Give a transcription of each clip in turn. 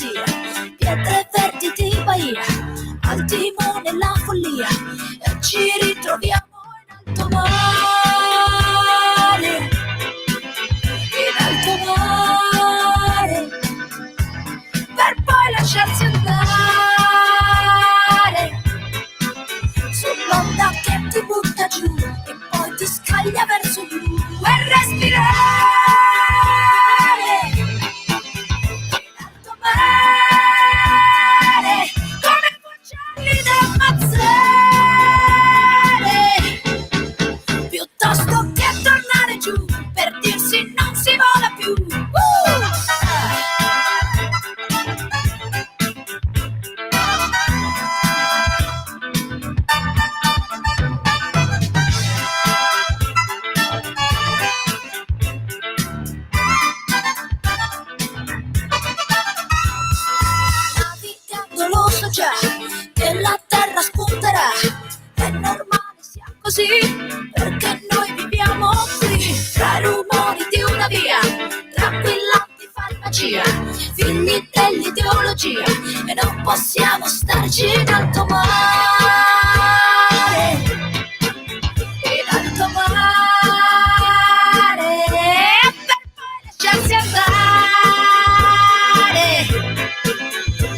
fantasia, pietre verdi di Bahia, al timone la follia, e ci ritroviamo in alto mare, in alto mare, per poi lasciarsi andare sull'onda che ti butta giù e poi ti scaglia verso blu e respirare in alto mare come uccelli da ammazzare, piuttosto che tornare giù per dirsi non si vola più. Navigando lo so già che la terra spunterà, è normale sia così perché noi viviamo qui tra i rumori di una via, tranquillanti farmacia, figli dell'ideologia, e non possiamo starci in alto mare, in alto mare, per poi lasciarsi andare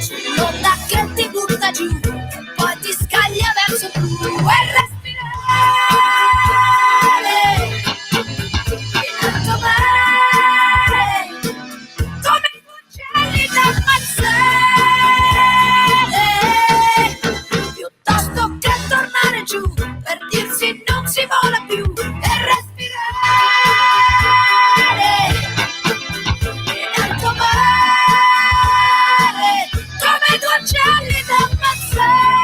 sull'onda che ti butta giù e poi ti scaglia verso blu e respirare in alto mare come gli uccelli da ammazzare, piuttosto che tornare giù per dirsi non si vola più e respirare in alto mare come due uccelli da ammazzare,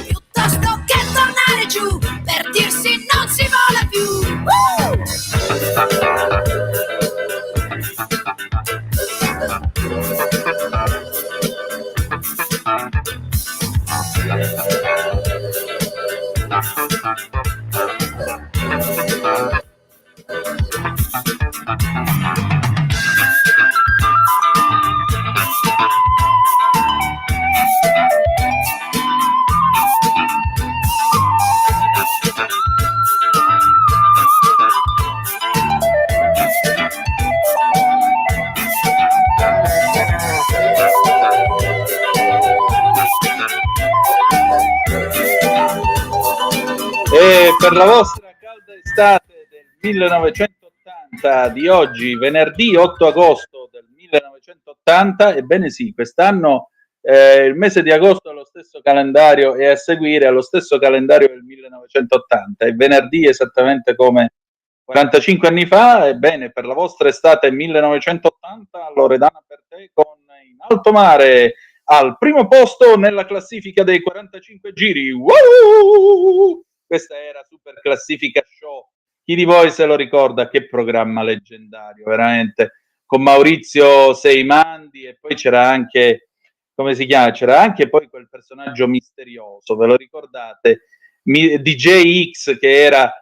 piuttosto che tornare giù per dirsi non si vola più. E per la vostra calda estate del 1980 di oggi, venerdì 8 agosto del 1980, ebbene sì, quest'anno il mese di agosto è lo stesso calendario e a seguire è lo stesso calendario del 1980, è venerdì esattamente come 45 anni fa. Ebbene, per la vostra estate 1980, Loredana per te con In Alto Mare al primo posto nella classifica dei 45 giri. Wow! Questa era Super Classifica Show. Chi di voi se lo ricorda? Che programma leggendario, veramente, con Maurizio Seimandi, e poi c'era anche, come si chiama? C'era anche poi quel personaggio misterioso, ve lo ricordate? DJ X, che era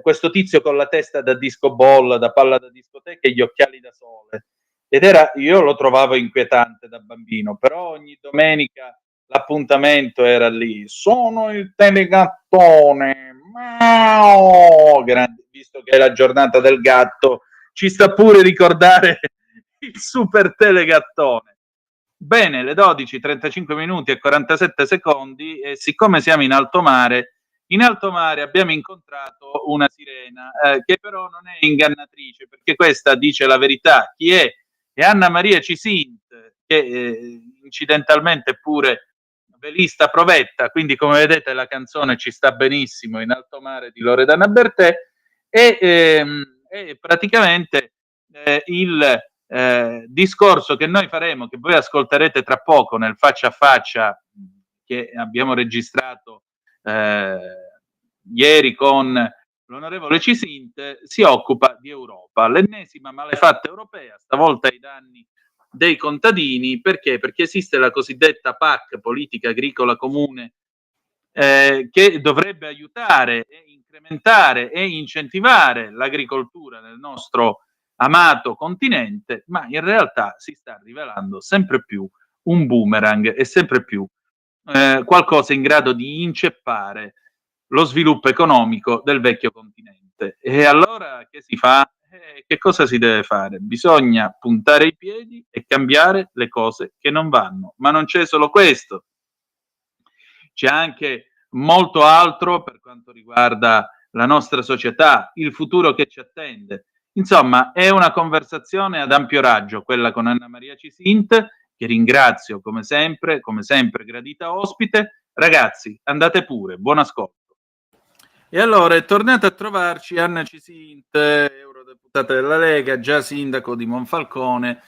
questo tizio con la testa da disco ball, da palla da discoteca e gli occhiali da sole. Ed era, io lo trovavo inquietante da bambino, però ogni domenica l'appuntamento era lì. Sono il telegattone, grande, visto che è la giornata del gatto, ci sta pure ricordare il super telegattone. Bene, le 12, 35 minuti e 47 secondi, e siccome siamo in alto mare abbiamo incontrato una sirena che però non è ingannatrice, perché questa dice la verità. Chi è? È Anna Maria Cisint, che incidentalmente pure velista provetta, quindi come vedete la canzone ci sta benissimo, In Alto Mare di Loredana Bertè, e praticamente il discorso che noi faremo, che voi ascolterete tra poco nel faccia a faccia che abbiamo registrato ieri con l'onorevole Cisint, si occupa di Europa, l'ennesima malefatta europea, stavolta ai danni dei contadini. Perché? Perché esiste la cosiddetta PAC, politica agricola comune, che dovrebbe aiutare e incrementare e incentivare l'agricoltura nel nostro amato continente, ma in realtà si sta rivelando sempre più un boomerang e sempre più qualcosa in grado di inceppare lo sviluppo economico del vecchio continente. E allora che si fa? Che cosa si deve fare? Bisogna puntare i piedi e cambiare le cose che non vanno. Ma non c'è solo questo, c'è anche molto altro per quanto riguarda la nostra società, il futuro che ci attende. Insomma, è una conversazione ad ampio raggio, quella con Anna Maria Cisint, che ringrazio come sempre gradita ospite. Ragazzi, andate pure, buon ascolto. E allora è tornata a trovarci Anna Cisint, eurodeputata della Lega, già sindaco di Monfalcone,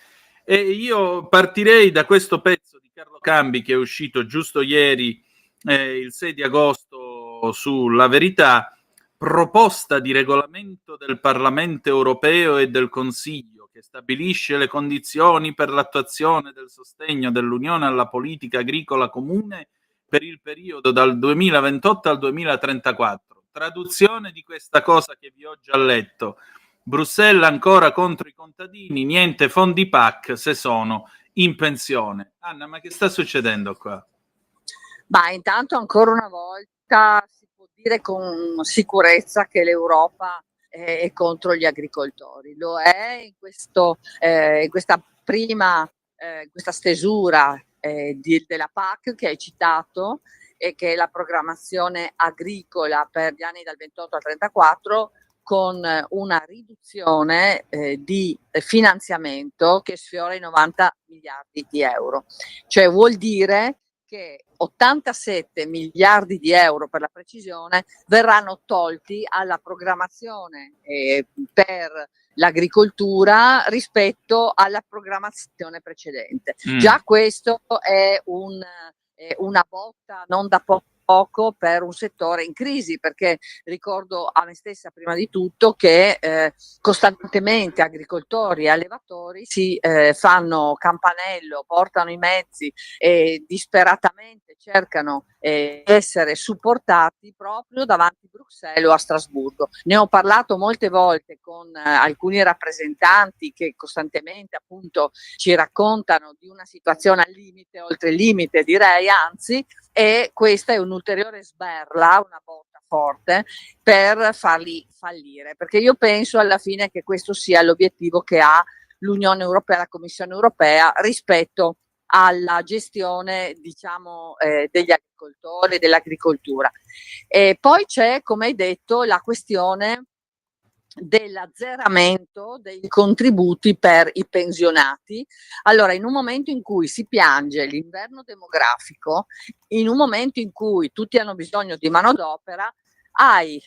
e io partirei da questo pezzo di Carlo Cambi che è uscito giusto ieri, il 6 di agosto, sulla Verità, proposta di regolamento del Parlamento europeo e del Consiglio che stabilisce le condizioni per l'attuazione del sostegno dell'Unione alla politica agricola comune per il periodo dal 2028 al 2034. Traduzione di questa cosa che vi ho già letto. Bruxelles ancora contro i contadini, niente fondi PAC se sono in pensione. Anna, ma che sta succedendo qua? Ma intanto ancora una volta si può dire con sicurezza che l'Europa è contro gli agricoltori. Lo è in questa prima, questa stesura della PAC che hai citato, e che è la programmazione agricola per gli anni dal 28 al 34, con una riduzione di finanziamento che sfiora i 90 miliardi di euro. Cioè vuol dire che 87 miliardi di euro, per la precisione, verranno tolti alla programmazione per l'agricoltura rispetto alla programmazione precedente. Già questo è una botta non da poco per un settore in crisi, perché ricordo a me stessa prima di tutto che costantemente agricoltori e allevatori si fanno campanello, portano i mezzi e disperatamente cercano di essere supportati proprio davanti a Bruxelles o a Strasburgo. Ne ho parlato molte volte con alcuni rappresentanti che costantemente appunto ci raccontano di una situazione al limite, oltre il limite direi, anzi, e questa è un'ulteriore sberla, una botta forte per farli fallire, perché io penso alla fine che questo sia l'obiettivo che ha l'Unione Europea, la Commissione Europea rispetto alla gestione, diciamo, degli agricoltori, dell'agricoltura. E poi c'è, come hai detto, la questione dell'azzeramento dei contributi per i pensionati. Allora, in un momento in cui si piange l'inverno demografico, in un momento in cui tutti hanno bisogno di manodopera, hai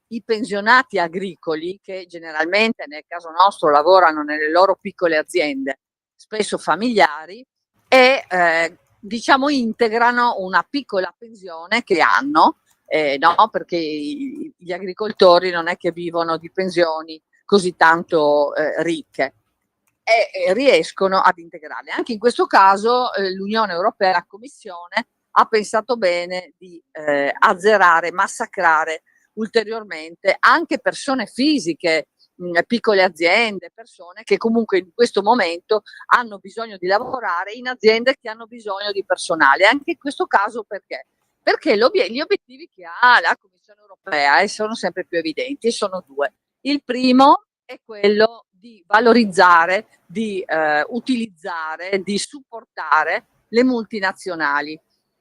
i pensionati agricoli che generalmente nel caso nostro lavorano nelle loro piccole aziende, spesso familiari, e diciamo integrano una piccola pensione che hanno, no, perché gli agricoltori non è che vivono di pensioni così tanto ricche, e riescono ad integrarle. Anche in questo caso l'Unione Europea, la Commissione, ha pensato bene di azzerare, massacrare ulteriormente anche persone fisiche, piccole aziende, persone che comunque in questo momento hanno bisogno di lavorare in aziende che hanno bisogno di personale. Anche in questo caso perché? Perché gli obiettivi che ha la Commissione Europea sono sempre più evidenti, e sono due. Il primo è quello di valorizzare, di utilizzare, di supportare le multinazionali,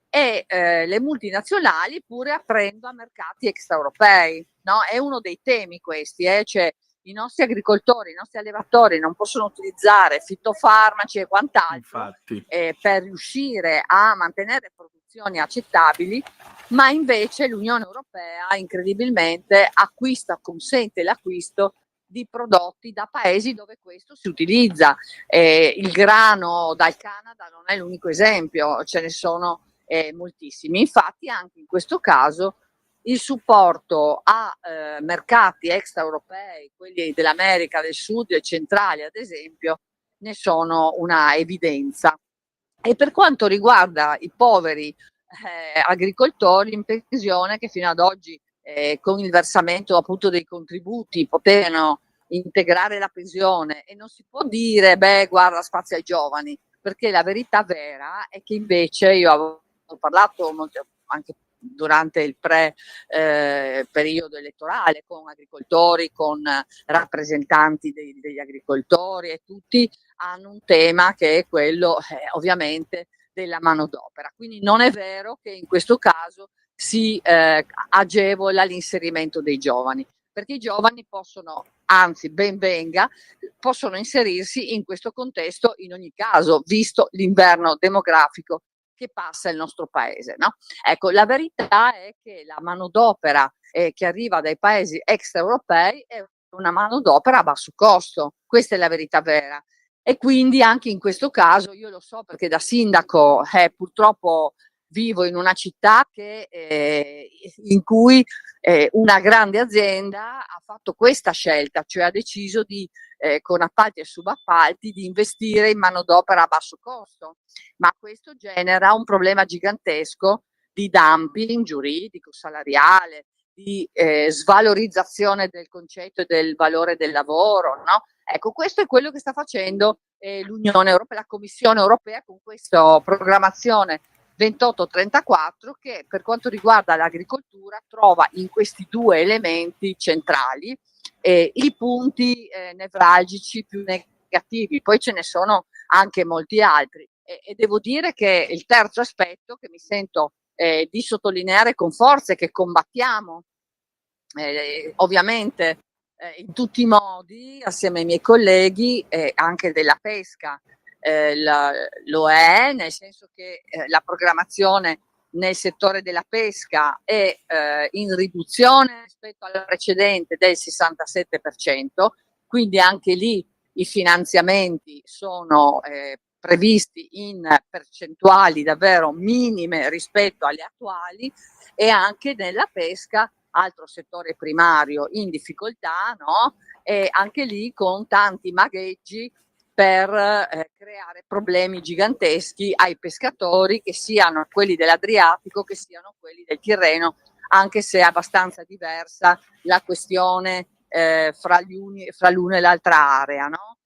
e le multinazionali pure aprendo a mercati extraeuropei, no? È uno dei temi questi, cioè i nostri agricoltori, i nostri allevatori non possono utilizzare fitofarmaci e quant'altro per riuscire a mantenere produzioni accettabili, ma invece l'Unione Europea incredibilmente consente l'acquisto di prodotti da paesi dove questo si utilizza. Il grano dal Canada non è l'unico esempio, ce ne sono moltissimi. Infatti anche in questo caso il supporto a mercati extraeuropei, quelli dell'America del Sud e centrale ad esempio, ne sono una evidenza. E per quanto riguarda i poveri agricoltori in pensione, che fino ad oggi con il versamento appunto dei contributi potevano integrare la pensione, e non si può dire, beh, guarda, spazio ai giovani, perché la verità vera è che invece io avevo parlato anche durante il periodo elettorale con agricoltori, con rappresentanti degli agricoltori, e tutti hanno un tema che è quello ovviamente della manodopera. Quindi non è vero che in questo caso si agevola l'inserimento dei giovani, perché i giovani possono, anzi ben venga, possono inserirsi in questo contesto in ogni caso, visto l'inverno demografico che passa il nostro paese, no? Ecco, la verità è che la manodopera che arriva dai paesi extraeuropei è una manodopera a basso costo, questa è la verità vera. E quindi anche in questo caso, io lo so perché da sindaco purtroppo vivo in una città in cui una grande azienda ha fatto questa scelta, cioè ha deciso con appalti e subappalti di investire in manodopera a basso costo, ma questo genera un problema gigantesco di dumping giuridico, salariale, di svalorizzazione del concetto e del valore del lavoro, no? Ecco, questo è quello che sta facendo l'Unione Europea, la Commissione Europea, con questa programmazione 28-34, che per quanto riguarda l'agricoltura trova in questi due elementi centrali i punti nevralgici più negativi. Poi ce ne sono anche molti altri, e devo dire che il terzo aspetto che mi sento di sottolineare con forza e che combattiamo ovviamente in tutti i modi assieme ai miei colleghi, anche della pesca lo è, nel senso che la programmazione nel settore della pesca è in riduzione rispetto alla precedente del 67%, quindi anche lì i finanziamenti sono previsti in percentuali davvero minime rispetto alle attuali, e anche nella pesca, altro settore primario in difficoltà, no? E anche lì con tanti magheggi per creare problemi giganteschi ai pescatori, che siano quelli dell'Adriatico, che siano quelli del Tirreno, anche se è abbastanza diversa la questione fra l'una e l'altra area, no?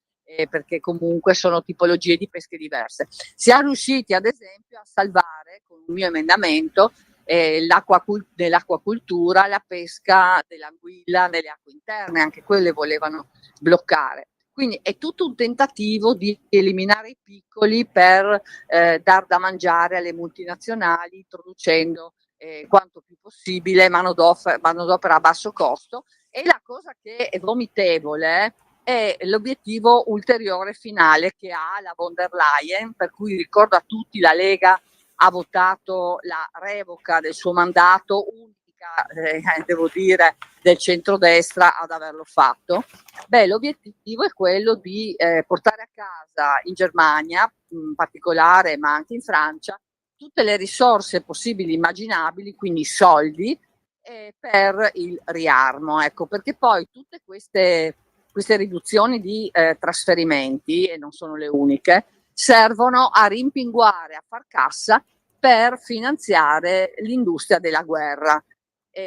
Perché comunque sono tipologie di pesche diverse. Siamo riusciti ad esempio a salvare con un mio emendamento nell'acquacultura la pesca dell'anguilla nelle acque interne, anche quelle volevano bloccare. Quindi è tutto un tentativo di eliminare i piccoli per dar da mangiare alle multinazionali, introducendo quanto più possibile manodopera a basso costo. E la cosa che è vomitevole è l'obiettivo ulteriore finale che ha la von der Leyen, per cui ricordo a tutti, la Lega ha votato la revoca del suo mandato, unica, devo dire, del centrodestra ad averlo fatto. Beh, l'obiettivo è quello di portare a casa in Germania, in particolare, ma anche in Francia, tutte le risorse possibili e immaginabili, quindi soldi, per il riarmo. Ecco, perché poi tutte queste riduzioni di trasferimenti, e non sono le uniche, servono a rimpinguare, a far cassa per finanziare l'industria della guerra.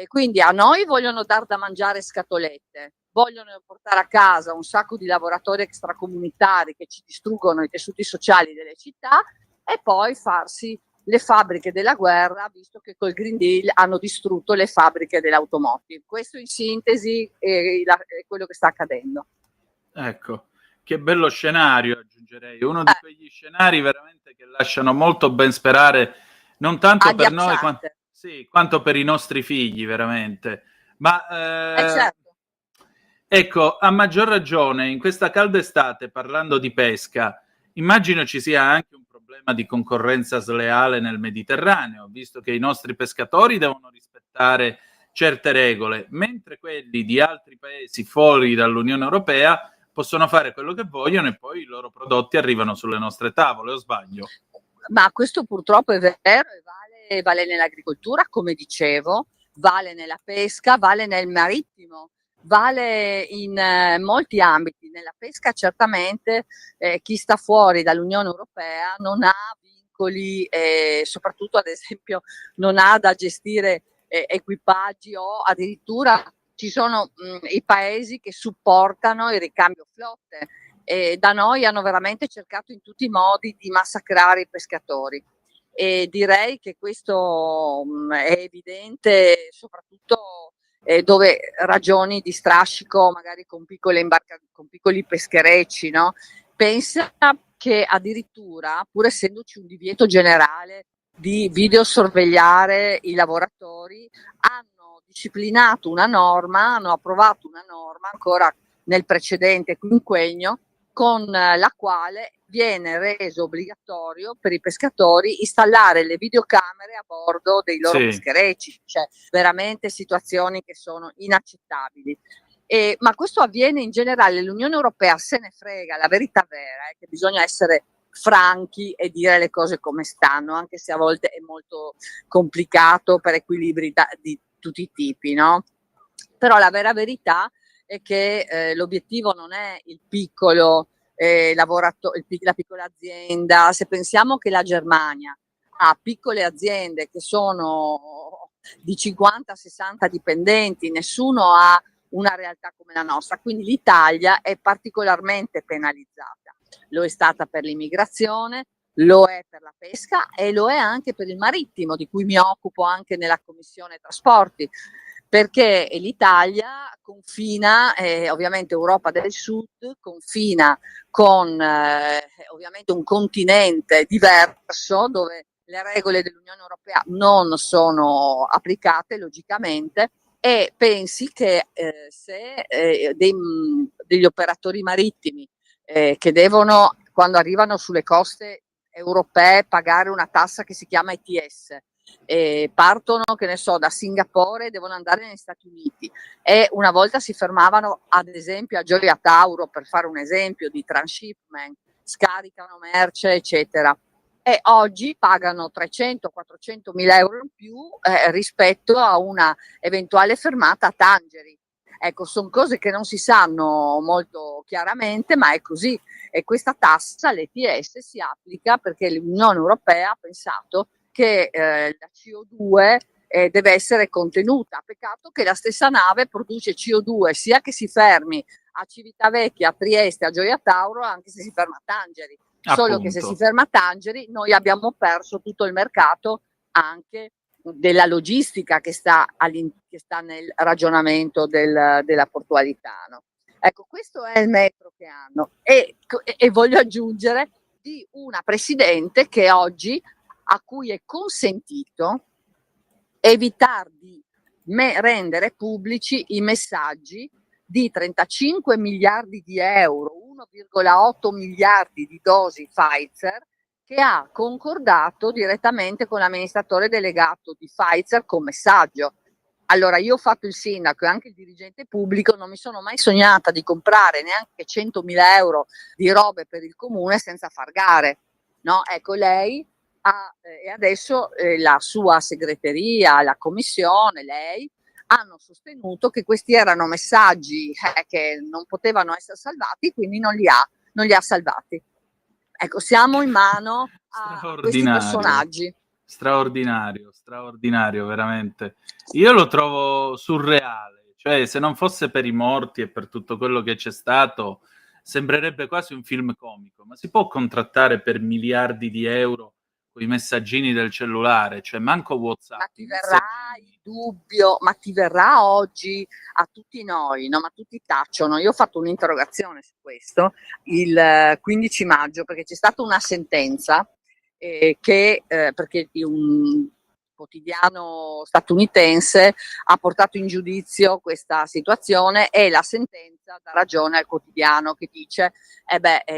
Quindi a noi vogliono dar da mangiare scatolette, vogliono portare a casa un sacco di lavoratori extracomunitari che ci distruggono i tessuti sociali delle città, e poi farsi le fabbriche della guerra, visto che col Green Deal hanno distrutto le fabbriche dell'automotive. Questo in sintesi è quello che sta accadendo. Ecco, che bello scenario, aggiungerei, uno di quegli scenari veramente che lasciano molto ben sperare, non tanto per noi quanto per i nostri figli, veramente. Ma certo. ecco, a maggior ragione in questa calda estate, parlando di pesca, immagino ci sia anche un problema di concorrenza sleale nel Mediterraneo, visto che i nostri pescatori devono rispettare certe regole, mentre quelli di altri paesi fuori dall'Unione Europea possono fare quello che vogliono e poi i loro prodotti arrivano sulle nostre tavole, o sbaglio? Ma questo purtroppo è vero, e vale nell'agricoltura, come dicevo, vale nella pesca, vale nel marittimo, vale in molti ambiti. Nella pesca certamente chi sta fuori dall'Unione Europea non ha vincoli, soprattutto ad esempio non ha da gestire equipaggi, o addirittura ci sono i paesi che supportano il ricambio flotte e da noi hanno veramente cercato in tutti i modi di massacrare i pescatori. E direi che questo è evidente soprattutto dove ragioni di strascico magari con con piccoli pescherecci, no? Pensa che addirittura, pur essendoci un divieto generale di videosorvegliare i lavoratori, hanno disciplinato una norma, hanno approvato una norma ancora nel precedente quinquennio, con la quale viene reso obbligatorio per i pescatori installare le videocamere a bordo dei loro pescherecci, cioè veramente situazioni che sono inaccettabili. Ma questo avviene in generale, l'Unione Europea se ne frega, la verità vera è che bisogna essere franchi e dire le cose come stanno, anche se a volte è molto complicato per equilibri di tutti i tipi, no? Però la vera verità è che l'obiettivo non è il piccolo la piccola azienda. Se pensiamo che la Germania ha piccole aziende che sono di 50-60 dipendenti, nessuno ha una realtà come la nostra, quindi l'Italia è particolarmente penalizzata. Lo è stata per l'immigrazione, lo è per la pesca e lo è anche per il marittimo, di cui mi occupo anche nella Commissione Trasporti, perché l'Italia confina, ovviamente Europa del Sud, confina con ovviamente un continente diverso dove le regole dell'Unione Europea non sono applicate logicamente, e pensi che se degli operatori marittimi che devono, quando arrivano sulle coste europee, pagare una tassa che si chiama ETS, partono, che ne so, da Singapore e devono andare negli Stati Uniti e una volta si fermavano ad esempio a Gioia Tauro, per fare un esempio di transshipment, scaricano merce eccetera, e oggi pagano 300-400 mila euro in più rispetto a una eventuale fermata a Tangeri. Ecco, sono cose che non si sanno molto chiaramente, ma è così. E questa tassa, l'ETS, si applica perché l'Unione Europea ha pensato che la CO2 deve essere contenuta. Peccato che la stessa nave produce CO2 sia che si fermi a Civitavecchia, a Trieste, a Gioia Tauro, anche se si ferma a Tangeri. Solo che se si ferma a Tangeri noi abbiamo perso tutto il mercato anche della logistica che sta nel ragionamento della portualità, no? Ecco, questo è il metro che hanno e voglio aggiungere di una presidente che oggi, a cui è consentito evitare di rendere pubblici i messaggi di 35 miliardi di euro, 1,8 miliardi di dosi Pfizer, che ha concordato direttamente con l'amministratore delegato di Pfizer con messaggio. Allora, io ho fatto il sindaco e anche il dirigente pubblico, non mi sono mai sognata di comprare neanche 100.000 euro di robe per il comune senza far gare, no? Ecco, lei e adesso la sua segreteria, la commissione, lei, hanno sostenuto che questi erano messaggi che non potevano essere salvati, quindi non li ha salvati. Ecco, siamo in mano a questi personaggi. Straordinario, veramente. Io lo trovo surreale, cioè se non fosse per i morti e per tutto quello che c'è stato, sembrerebbe quasi un film comico, ma si può contrattare per miliardi di euro con i messaggini del cellulare, cioè manco WhatsApp. Ma ti verrà il dubbio, ma ti verrà oggi a tutti noi, no? Ma tutti tacciono. Io ho fatto un'interrogazione su questo il 15 maggio perché c'è stata una sentenza perché un quotidiano statunitense ha portato in giudizio questa situazione e la sentenza dà ragione al quotidiano che dice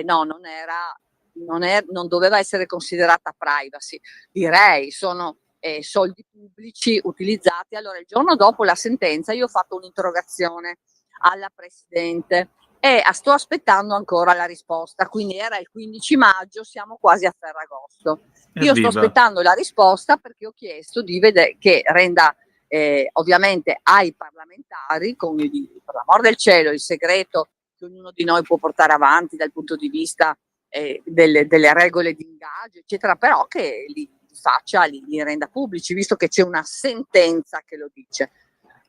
no, non doveva essere considerata privacy. Direi, sono soldi pubblici utilizzati. Allora, il giorno dopo la sentenza io ho fatto un'interrogazione alla Presidente e sto aspettando ancora la risposta, quindi era il 15 maggio, siamo quasi a Ferragosto. Io sto aspettando la risposta perché ho chiesto di vedere che renda ovviamente ai parlamentari, per l'amor del cielo, il segreto che ognuno di noi può portare avanti dal punto di vista delle regole di ingaggio, eccetera, però che li renda pubblici, visto che c'è una sentenza che lo dice.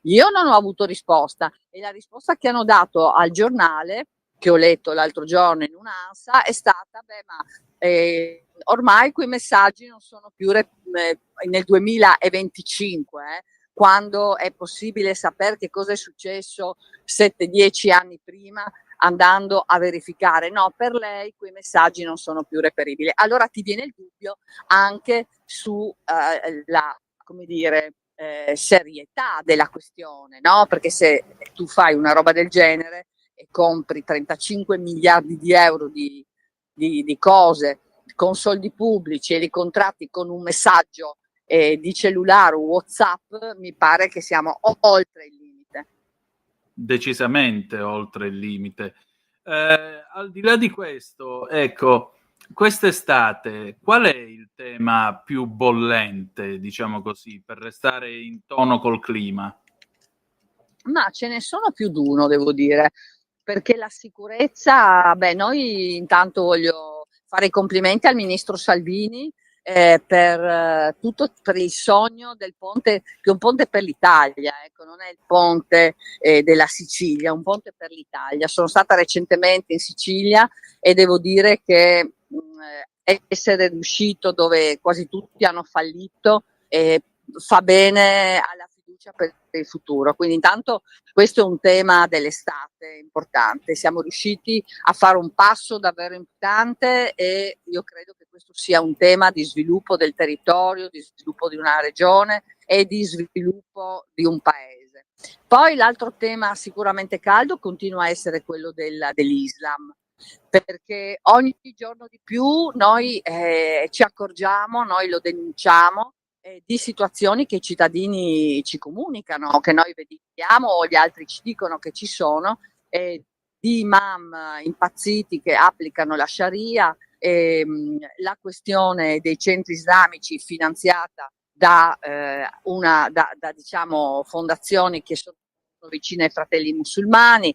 Io non ho avuto risposta, e la risposta che hanno dato al giornale, che ho letto l'altro giorno in un'ANSA, è stata: beh, ma ormai quei messaggi non sono più nel 2025, quando è possibile sapere che cosa è successo 7-10 anni prima, andando a verificare. No, per lei quei messaggi non sono più reperibili. Allora ti viene il dubbio anche su la, come dire, serietà della questione, no? Perché se tu fai una roba del genere e compri 35 miliardi di euro di cose con soldi pubblici e li contratti con un messaggio di cellulare o WhatsApp, mi pare che siamo oltre il limite. Decisamente oltre il limite. Al di là di questo, ecco, quest'estate qual è il tema più bollente, diciamo così, per restare in tono col clima? Ma ce ne sono più di uno, devo dire, perché la sicurezza, beh, noi intanto voglio fare i complimenti al ministro Salvini per tutto, per il sogno del ponte, che è un ponte per l'Italia, ecco, non è il ponte della Sicilia, è un ponte per l'Italia. Sono stata recentemente in Sicilia e devo dire che essere riuscito dove quasi tutti hanno fallito fa bene alla fiducia per il futuro. Quindi intanto questo è un tema dell'estate importante, siamo riusciti a fare un passo davvero importante e io credo che questo sia un tema di sviluppo del territorio, di sviluppo di una regione e di sviluppo di un paese. Poi l'altro tema sicuramente caldo continua a essere quello dell'Islam, perché ogni giorno di più noi ci accorgiamo, noi lo denunciamo, di situazioni che i cittadini ci comunicano, che noi vediamo o gli altri ci dicono che ci sono, di imam impazziti che applicano la Sharia, la questione dei centri islamici finanziata da diciamo fondazioni che sono vicine ai fratelli musulmani,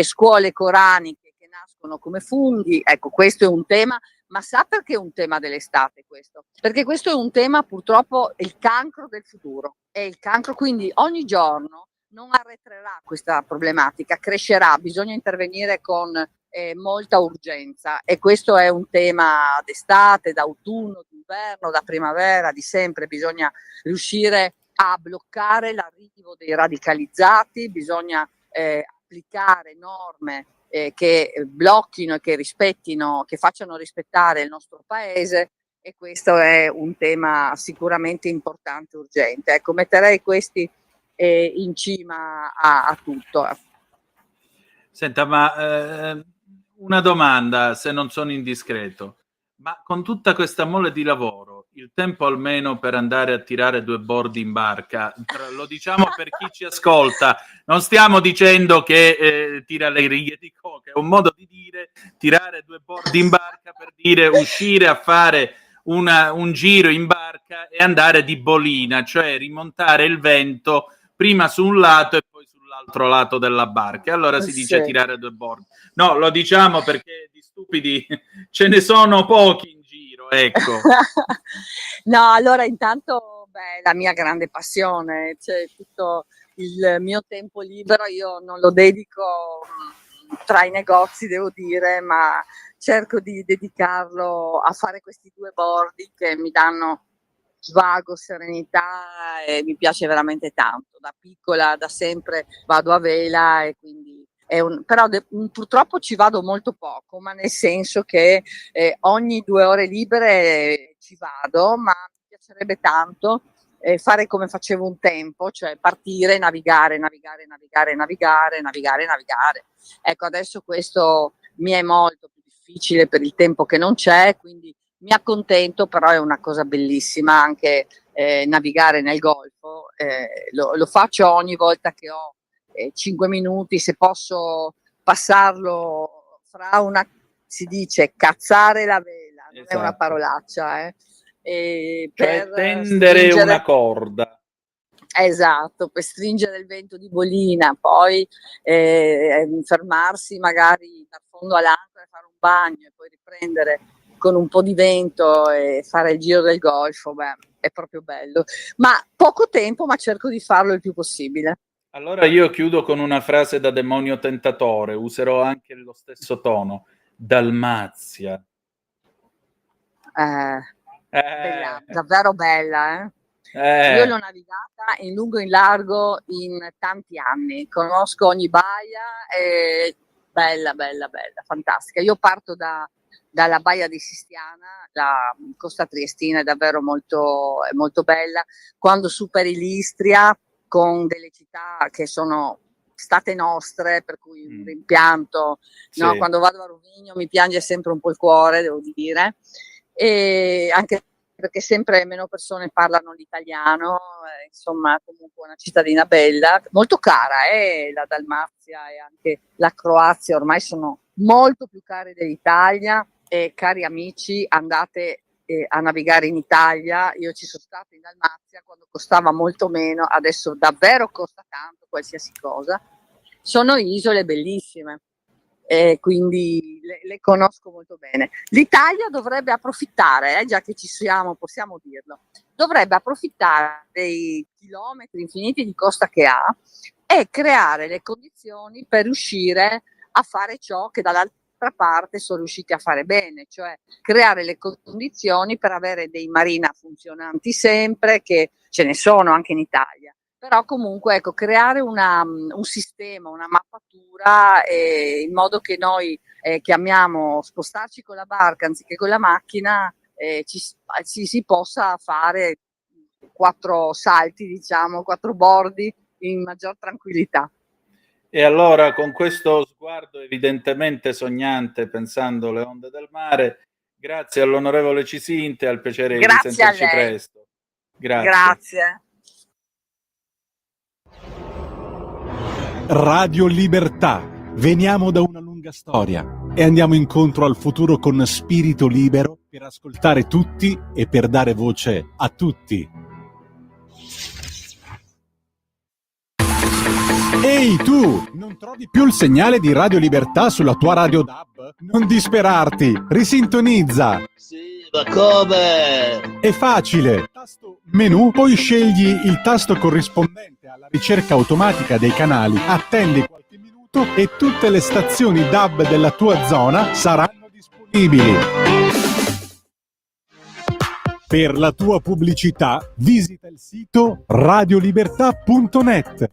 scuole coraniche che nascono come funghi. Ecco, questo è un tema. Ma sa perché è un tema dell'estate questo? Perché questo è un tema, purtroppo, il cancro del futuro. È il cancro, quindi ogni giorno non arretrerà questa problematica, crescerà, bisogna intervenire con molta urgenza, e questo è un tema d'estate, d'autunno, d'inverno, da primavera, di sempre. Bisogna riuscire a bloccare l'arrivo dei radicalizzati, bisogna applicare norme che blocchino e che rispettino, che facciano rispettare il nostro paese, e questo è un tema sicuramente importante e urgente. Ecco, metterei questi in cima a tutto. Senta, ma una domanda, se non sono indiscreto, ma con tutta questa mole di lavoro, il tempo almeno per andare a tirare due bordi in barca, lo diciamo per chi ci ascolta, non stiamo dicendo che tira le righe di coca, è un modo di dire tirare due bordi in barca per dire uscire a fare un giro in barca e andare di bolina, cioè rimontare il vento prima su un lato e poi sull'altro lato della barca. E allora si dice tirare due bordi. No, lo diciamo perché di stupidi ce ne sono pochi in giro, ecco. No, allora intanto, beh, la mia grande passione, cioè tutto il mio tempo libero io non lo dedico tra i negozi, devo dire, ma cerco di dedicarlo a fare questi due bordi che mi danno svago, serenità, e mi piace veramente tanto. Da piccola, da sempre vado a vela, e quindi però purtroppo ci vado molto poco, ma nel senso che ogni 2 ore libere ci vado, ma mi piacerebbe tanto fare come facevo un tempo, cioè partire, navigare. Ecco, adesso questo mi è molto più difficile per il tempo che non c'è, quindi mi accontento, però è una cosa bellissima anche navigare nel Golfo. Lo faccio ogni volta che ho 5 minuti, se posso passarlo fra si dice cazzare la vela, non è una parolaccia, cioè per tendere una corda. Esatto, per stringere il vento di bolina, poi fermarsi magari dal fondo all'ancora e fare un bagno e poi riprendere con un po' di vento e fare il giro del Golfo. Beh, è proprio bello. Ma poco tempo, ma cerco di farlo il più possibile. Allora io chiudo con una frase da demonio tentatore, userò anche lo stesso tono. Dalmazia. Bella, davvero bella, Io l'ho navigata in lungo e in largo in tanti anni, conosco ogni baia, e bella, fantastica. Io parto dalla baia di Sistiana, la costa triestina è davvero molto bella. Quando superi l'Istria, con delle città che sono state nostre, per cui un rimpianto, sì. No? Quando vado a Rovigno mi piange sempre un po' il cuore, devo dire, e anche perché sempre meno persone parlano l'italiano, insomma comunque una cittadina bella, molto cara, la Dalmazia e anche la Croazia ormai sono molto più care dell'Italia, e cari amici, andate a navigare in Italia. Io ci sono stata in Dalmazia quando costava molto meno, adesso davvero costa tanto qualsiasi cosa. Sono isole bellissime, quindi le conosco molto bene. L'Italia dovrebbe approfittare, già che ci siamo, possiamo dirlo, dovrebbe approfittare dei chilometri infiniti di costa che ha e creare le condizioni per riuscire a fare ciò che dall'altra parte sono riusciti a fare bene, cioè creare le condizioni per avere dei marina funzionanti sempre, che ce ne sono anche in Italia. Però comunque ecco, creare un sistema, una mappatura, in modo che noi che amiamo spostarci con la barca anziché con la macchina, si possa fare 4 salti, diciamo, 4 bordi in maggior tranquillità. E allora, con questo sguardo evidentemente sognante, pensando alle onde del mare, grazie all'onorevole Cisinte, al piacere di sentirci presto. Grazie. Radio Libertà. Veniamo da una lunga storia e andiamo incontro al futuro con spirito libero, per ascoltare tutti e per dare voce a tutti. Ehi tu, non trovi più il segnale di Radio Libertà sulla tua radio DAB? Non disperarti, risintonizza! Sì, ma come? È facile, tasto menu, poi scegli il tasto corrispondente alla ricerca automatica dei canali, attendi qualche minuto e tutte le stazioni DAB della tua zona saranno disponibili. Per la tua pubblicità visita il sito radiolibertà.net.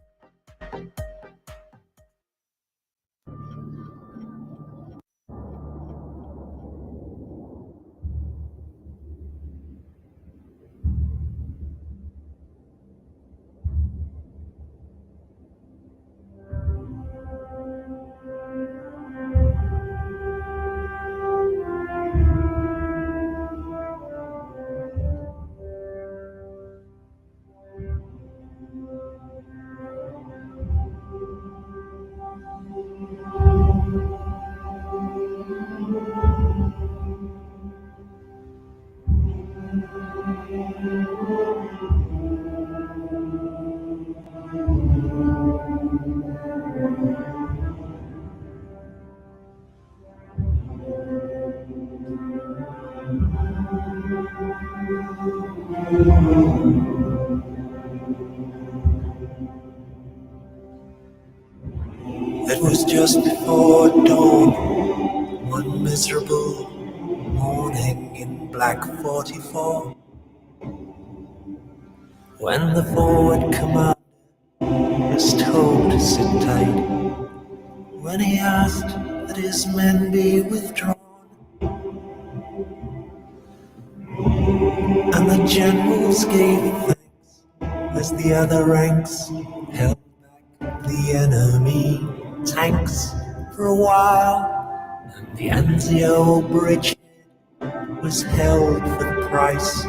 It was just before dawn, one miserable morning in Black 44, when the forward commander was told to sit tight, when he asked that his men be withdrawn, and the generals gave thanks as the other ranks held back the enemy tanks for a while, and the Anzio bridgehead was held for the price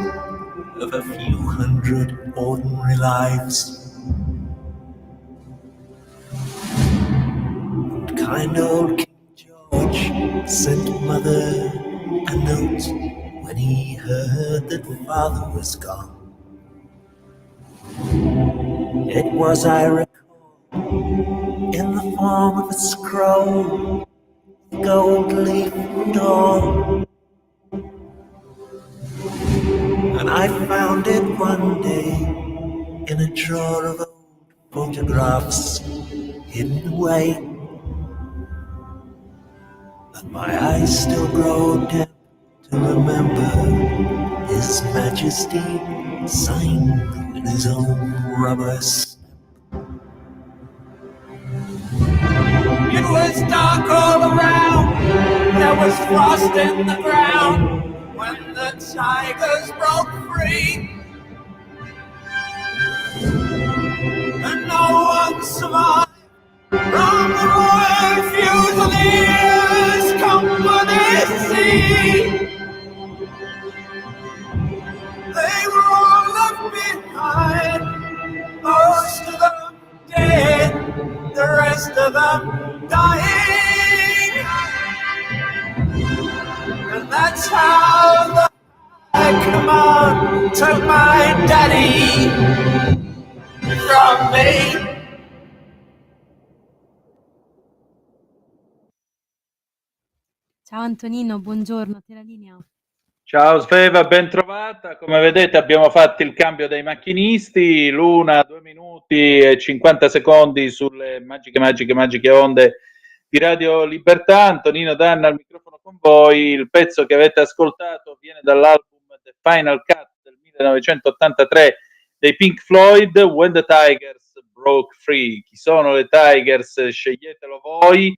of a few hundred ordinary lives. And kind old King George sent Mother a note when he heard that Father was gone. It was, I recall, in the form of a scroll, gold leaf and all. And I found it one day in a drawer of old photographs hidden away, but my eyes still grow dim to remember His Majesty signed with his own rubber stamp. It was dark all around, there was frost in the ground when the tigers broke free. And no one survived from the Royal Fusiliers Company C. They were all left behind, most of them dead, the rest of them dying. And that's how the high command took my daddy from me. Ciao Antonino, buongiorno, te la linea. Ciao Sveva, ben trovata. Come vedete abbiamo fatto il cambio dei macchinisti, l'una 2 minuti e 50 secondi sulle magiche onde di Radio Libertà. Antonino Danna al microfono con voi. Il pezzo che avete ascoltato viene dall'album The Final Cut del 1983 dei Pink Floyd, When the Tigers Broke Free. Chi sono le Tigers? Sceglietelo voi.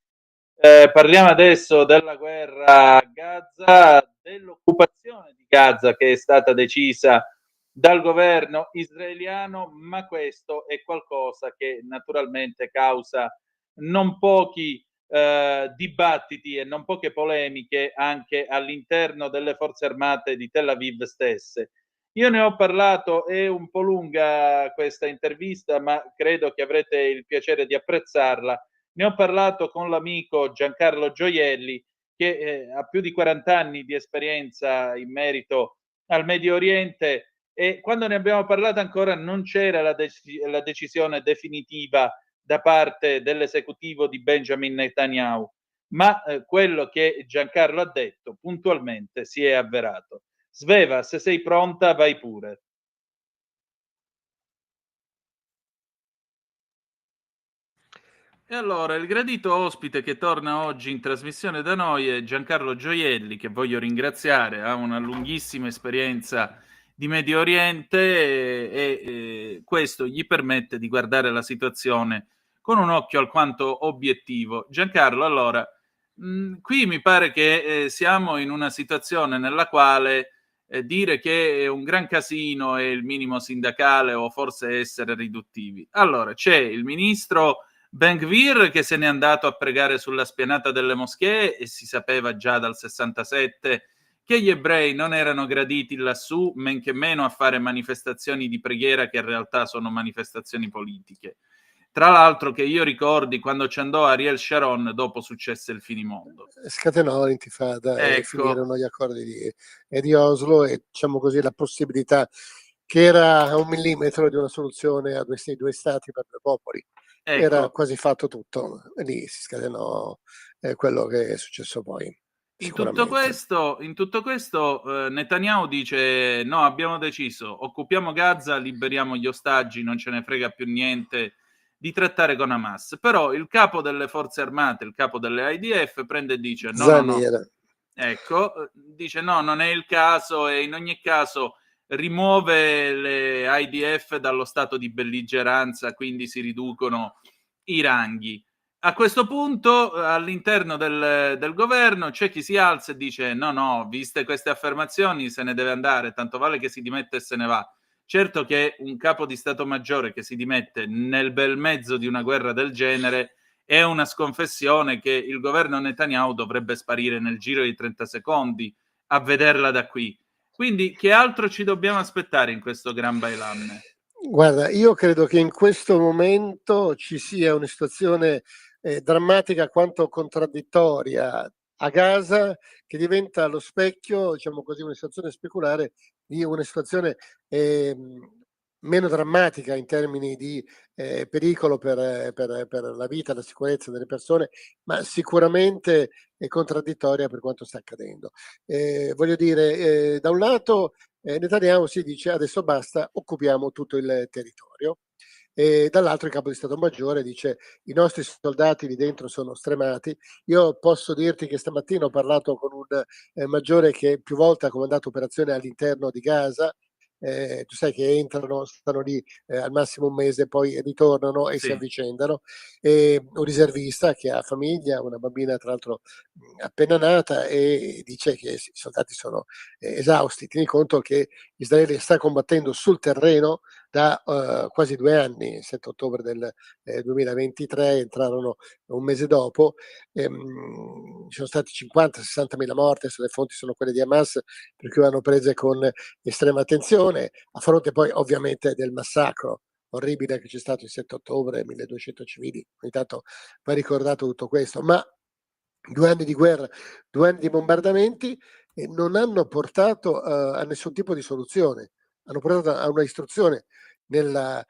Parliamo adesso della guerra a Gaza, dell'occupazione di Gaza che è stata decisa dal governo israeliano, ma questo è qualcosa che naturalmente causa non pochi dibattiti e non poche polemiche anche all'interno delle forze armate di Tel Aviv stesse. Io ne ho parlato, è un po' lunga questa intervista, ma credo che avrete il piacere di apprezzarla. Ne ho parlato con l'amico Giancarlo Gioielli, che ha più di 40 anni di esperienza in merito al Medio Oriente, e quando ne abbiamo parlato ancora non c'era la decisione definitiva da parte dell'esecutivo di Benjamin Netanyahu, ma quello che Giancarlo ha detto puntualmente si è avverato. Sveva, se sei pronta, vai pure. E allora, il gradito ospite che torna oggi in trasmissione da noi è Giancarlo Gioielli, che voglio ringraziare, ha una lunghissima esperienza di Medio Oriente e questo gli permette di guardare la situazione con un occhio alquanto obiettivo. Giancarlo, allora, qui mi pare che siamo in una situazione nella quale dire che è un gran casino è il minimo sindacale o forse essere riduttivi. Allora, c'è il ministro Ben Gvir che se n'è andato a pregare sulla spianata delle moschee e si sapeva già dal 67 che gli ebrei non erano graditi lassù, men che meno a fare manifestazioni di preghiera che in realtà sono manifestazioni politiche. Tra l'altro che io ricordi quando ci andò Ariel Sharon dopo successe il finimondo. Scatenò l'intifada e finirono gli accordi di Oslo e diciamo così la possibilità che era a 1 millimetro di una soluzione a due stati per 2 popoli. Ecco. Era quasi fatto tutto e lì si scatenò quello che è successo poi. In tutto questo Netanyahu dice no, abbiamo deciso, occupiamo Gaza, liberiamo gli ostaggi, non ce ne frega più niente di trattare con Hamas. Però il capo delle forze armate, il capo delle IDF prende e dice no. Ecco, dice no, non è il caso e in ogni caso rimuove le IDF dallo stato di belligeranza, quindi si riducono i ranghi. A questo punto all'interno del governo c'è chi si alza e dice no, viste queste affermazioni se ne deve andare, tanto vale che si dimette e se ne va. Certo che un capo di Stato Maggiore che si dimette nel bel mezzo di una guerra del genere è una sconfessione che il governo Netanyahu dovrebbe sparire nel giro di 30 secondi a vederla da qui. Quindi che altro ci dobbiamo aspettare in questo gran bailam? Guarda, io credo che in questo momento ci sia una situazione drammatica quanto contraddittoria a Gaza, che diventa lo specchio, diciamo così, una situazione speculare di una situazione meno drammatica in termini di pericolo per la vita e la sicurezza delle persone, ma sicuramente è contraddittoria per quanto sta accadendo. Voglio dire, da un lato Netanyahu si dice adesso basta, occupiamo tutto il territorio. e dall'altro il capo di Stato Maggiore dice i nostri soldati lì dentro sono stremati. Io posso dirti che stamattina ho parlato con un maggiore che più volte ha comandato operazioni all'interno di Gaza. Tu sai che entrano, stanno lì al massimo un mese, poi ritornano e si Sì. avvicendano. Un riservista che ha famiglia, una bambina tra l'altro appena nata, e dice che i soldati sono esausti. Tieni conto che Israele sta combattendo sul terreno da quasi 2 anni, il 7 ottobre del 2023, entrarono un mese dopo. Ci sono stati 50-60 mila morti, adesso le fonti sono quelle di Hamas, per cui vanno prese con estrema attenzione, a fronte poi ovviamente del massacro orribile che c'è stato il 7 ottobre, 1200 civili. Ogni tanto va ricordato tutto questo, ma 2 anni di guerra, 2 anni di bombardamenti non hanno portato a nessun tipo di soluzione, hanno portato a una istruzione nella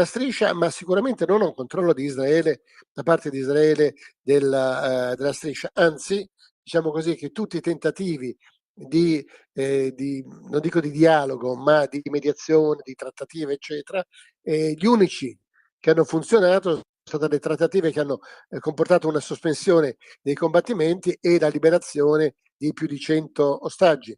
striscia, ma sicuramente non a un controllo di Israele, da parte di Israele della striscia. Anzi, diciamo così, che tutti i tentativi non dico di dialogo, ma di mediazione, di trattative, eccetera, gli unici che hanno funzionato sono state le trattative che hanno comportato una sospensione dei combattimenti e la liberazione di più di 100 ostaggi.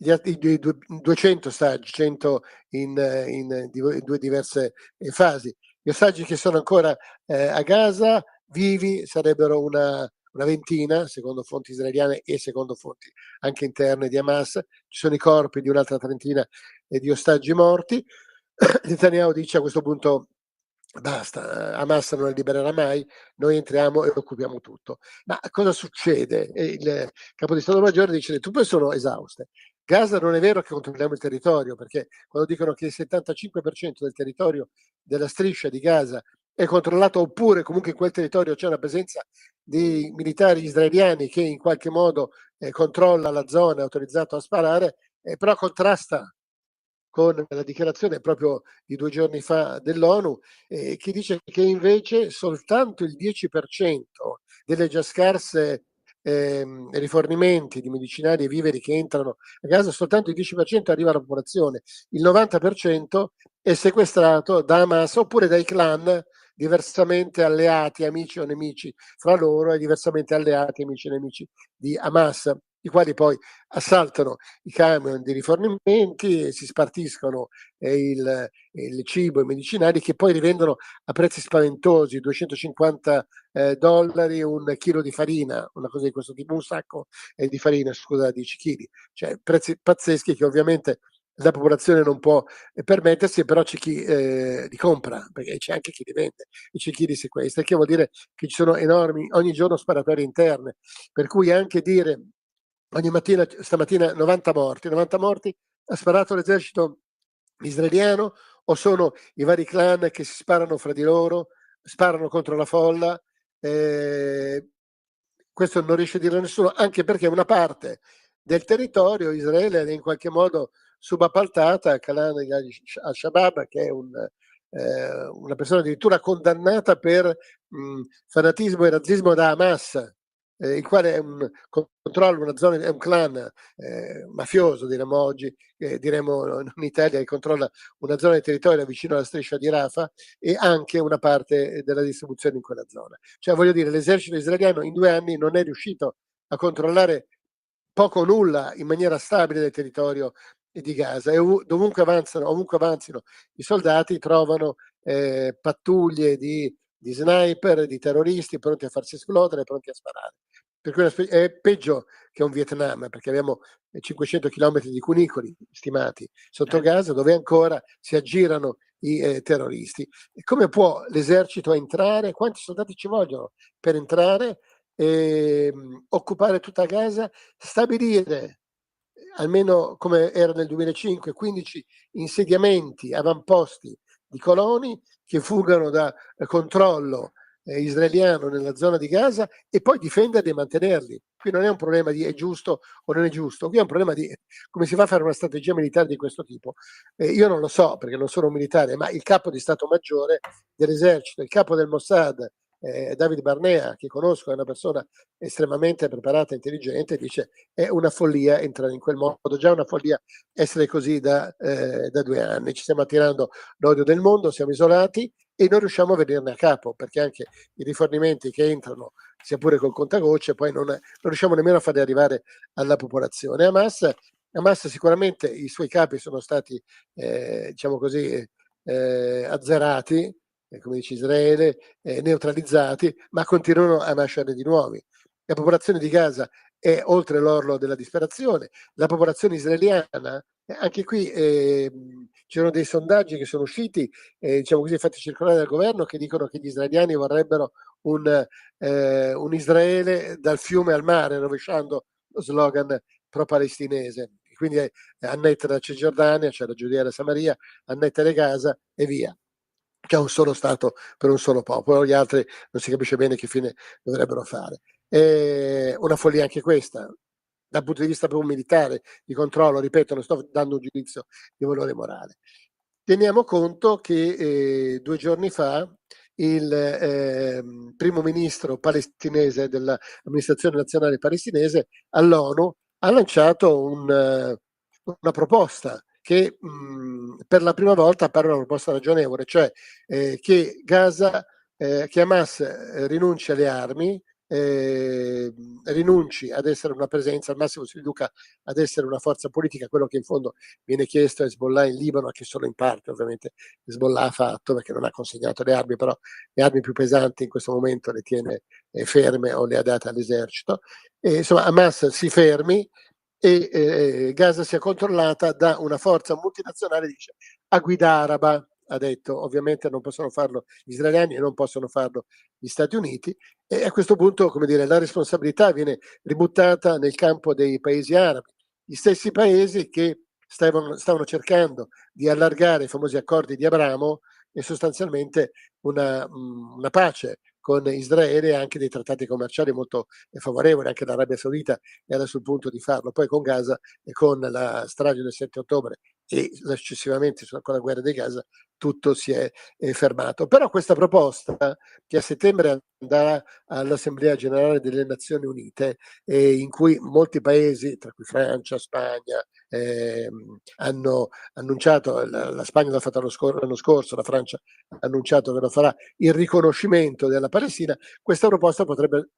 Di 200 ostaggi, 100 in 2 diverse fasi. Gli ostaggi che sono ancora a Gaza vivi sarebbero una ventina, secondo fonti israeliane e secondo fonti anche interne di Hamas. Ci sono i corpi di un'altra trentina di ostaggi morti. Netanyahu dice a questo punto basta, Hamas non la libererà mai, noi entriamo e occupiamo tutto. Ma cosa succede? Il capo di Stato Maggiore dice le truppe sono esauste. Gaza non è vero che controlliamo il territorio, perché quando dicono che il 75% del territorio della striscia di Gaza è controllato, oppure comunque in quel territorio c'è una presenza di militari israeliani che in qualche modo controlla la zona, è autorizzato a sparare, però contrasta con la dichiarazione proprio di 2 giorni fa dell'ONU, che dice che invece soltanto il 10% delle già scarse rifornimenti di medicinali e viveri che entrano a Gaza, soltanto il 10% arriva alla popolazione, il 90% è sequestrato da Hamas oppure dai clan diversamente alleati, amici o nemici fra loro, e diversamente alleati, amici e nemici di Hamas, i quali poi assaltano i camion di rifornimenti e si spartiscono il cibo e i medicinali, che poi rivendono a prezzi spaventosi, $250 un chilo di farina, una cosa di questo tipo, un sacco di farina, scusa, 10 chili, cioè prezzi pazzeschi che ovviamente la popolazione non può permettersi, però c'è chi li compra, perché c'è anche chi li vende e c'è chi li sequestra, che vuol dire che ci sono enormi, ogni giorno, sparatorie interne, per cui anche dire ogni mattina, stamattina 90 morti, ha sparato l'esercito israeliano o sono i vari clan che si sparano fra di loro, sparano contro la folla? Questo non riesce a dirlo nessuno, anche perché una parte del territorio Israele è in qualche modo subappaltata a Kalan al-Shabaab, che è una persona addirittura condannata per fanatismo e razzismo da Hamas, il quale controlla una zona, è un clan mafioso, diremmo oggi, diremmo in Italia, che controlla una zona di territorio vicino alla striscia di Rafah e anche una parte della distribuzione in quella zona. Cioè, voglio dire, l'esercito israeliano in 2 anni non è riuscito a controllare poco o nulla in maniera stabile del territorio di Gaza, e ovunque avanzino i soldati trovano pattuglie di sniper, di terroristi pronti a farsi esplodere, pronti a sparare. Per cui è peggio che un Vietnam, perché abbiamo 500 chilometri di cunicoli stimati sotto Gaza, dove ancora si aggirano i terroristi. E come può l'esercito entrare? Quanti soldati ci vogliono per entrare, occupare tutta Gaza, stabilire almeno come era nel 2005, 15 insediamenti, avamposti di coloni che fuggano da controllo israeliano nella zona di Gaza, e poi difenderli e mantenerli. Qui non è un problema di è giusto o non è giusto, qui è un problema di come si fa a fare una strategia militare di questo tipo. Io non lo so perché non sono un militare, ma il capo di Stato Maggiore dell'esercito, il capo del Mossad David Barnea, che conosco, è una persona estremamente preparata e intelligente, dice è una follia entrare in quel modo, già è una follia essere così da 2 anni, ci stiamo attirando l'odio del mondo, siamo isolati e non riusciamo a venirne a capo, perché anche i rifornimenti che entrano, sia pure col contagocce, poi non riusciamo nemmeno a farli arrivare alla popolazione. Hamas sicuramente i suoi capi sono stati, diciamo così, azzerati, come dice Israele, neutralizzati, ma continuano a nascere di nuovi. La popolazione di Gaza è oltre l'orlo della disperazione. La popolazione israeliana, anche qui c'erano dei sondaggi che sono usciti, diciamo così, fatti circolare dal governo, che dicono che gli israeliani vorrebbero un Israele dal fiume al mare, rovesciando lo slogan pro-palestinese. Quindi annettere la Cisgiordania, cioè la Giudea e la Samaria, annettere Gaza e via. C'è un solo Stato per un solo popolo, gli altri non si capisce bene che fine dovrebbero fare. Una follia anche questa, dal punto di vista proprio militare, di controllo, ripeto, non sto dando un giudizio di valore morale. Teniamo conto che 2 giorni fa il primo ministro palestinese dell'amministrazione nazionale palestinese all'ONU ha lanciato una proposta che per la prima volta appare una proposta ragionevole, cioè che Gaza, che Hamas rinunci alle armi, rinunci ad essere una presenza, al massimo si riduca ad essere una forza politica, quello che in fondo viene chiesto a Hezbollah in Libano, che solo in parte ovviamente Hezbollah ha fatto, perché non ha consegnato le armi, però le armi più pesanti in questo momento le tiene ferme o le ha date all'esercito. Insomma, Hamas si fermi e Gaza sia controllata da una forza multinazionale, dice, a guida araba, ha detto. Ovviamente non possono farlo gli israeliani e non possono farlo gli Stati Uniti, e a questo punto, come dire, la responsabilità viene ributtata nel campo dei paesi arabi, gli stessi paesi che stavano cercando di allargare i famosi accordi di Abramo e sostanzialmente una pace con Israele e anche dei trattati commerciali molto favorevoli. Anche l'Arabia Saudita era sul punto di farlo. Poi con Gaza e con la strage del 7 ottobre e successivamente con la guerra di Gaza tutto si è fermato. Però questa proposta, che a settembre andrà all'Assemblea Generale delle Nazioni Unite, in cui molti paesi, tra cui Francia, Spagna, hanno annunciato, la Spagna l'ha fatto l'anno scorso, la Francia ha annunciato che lo farà, il riconoscimento della Palestina, questa proposta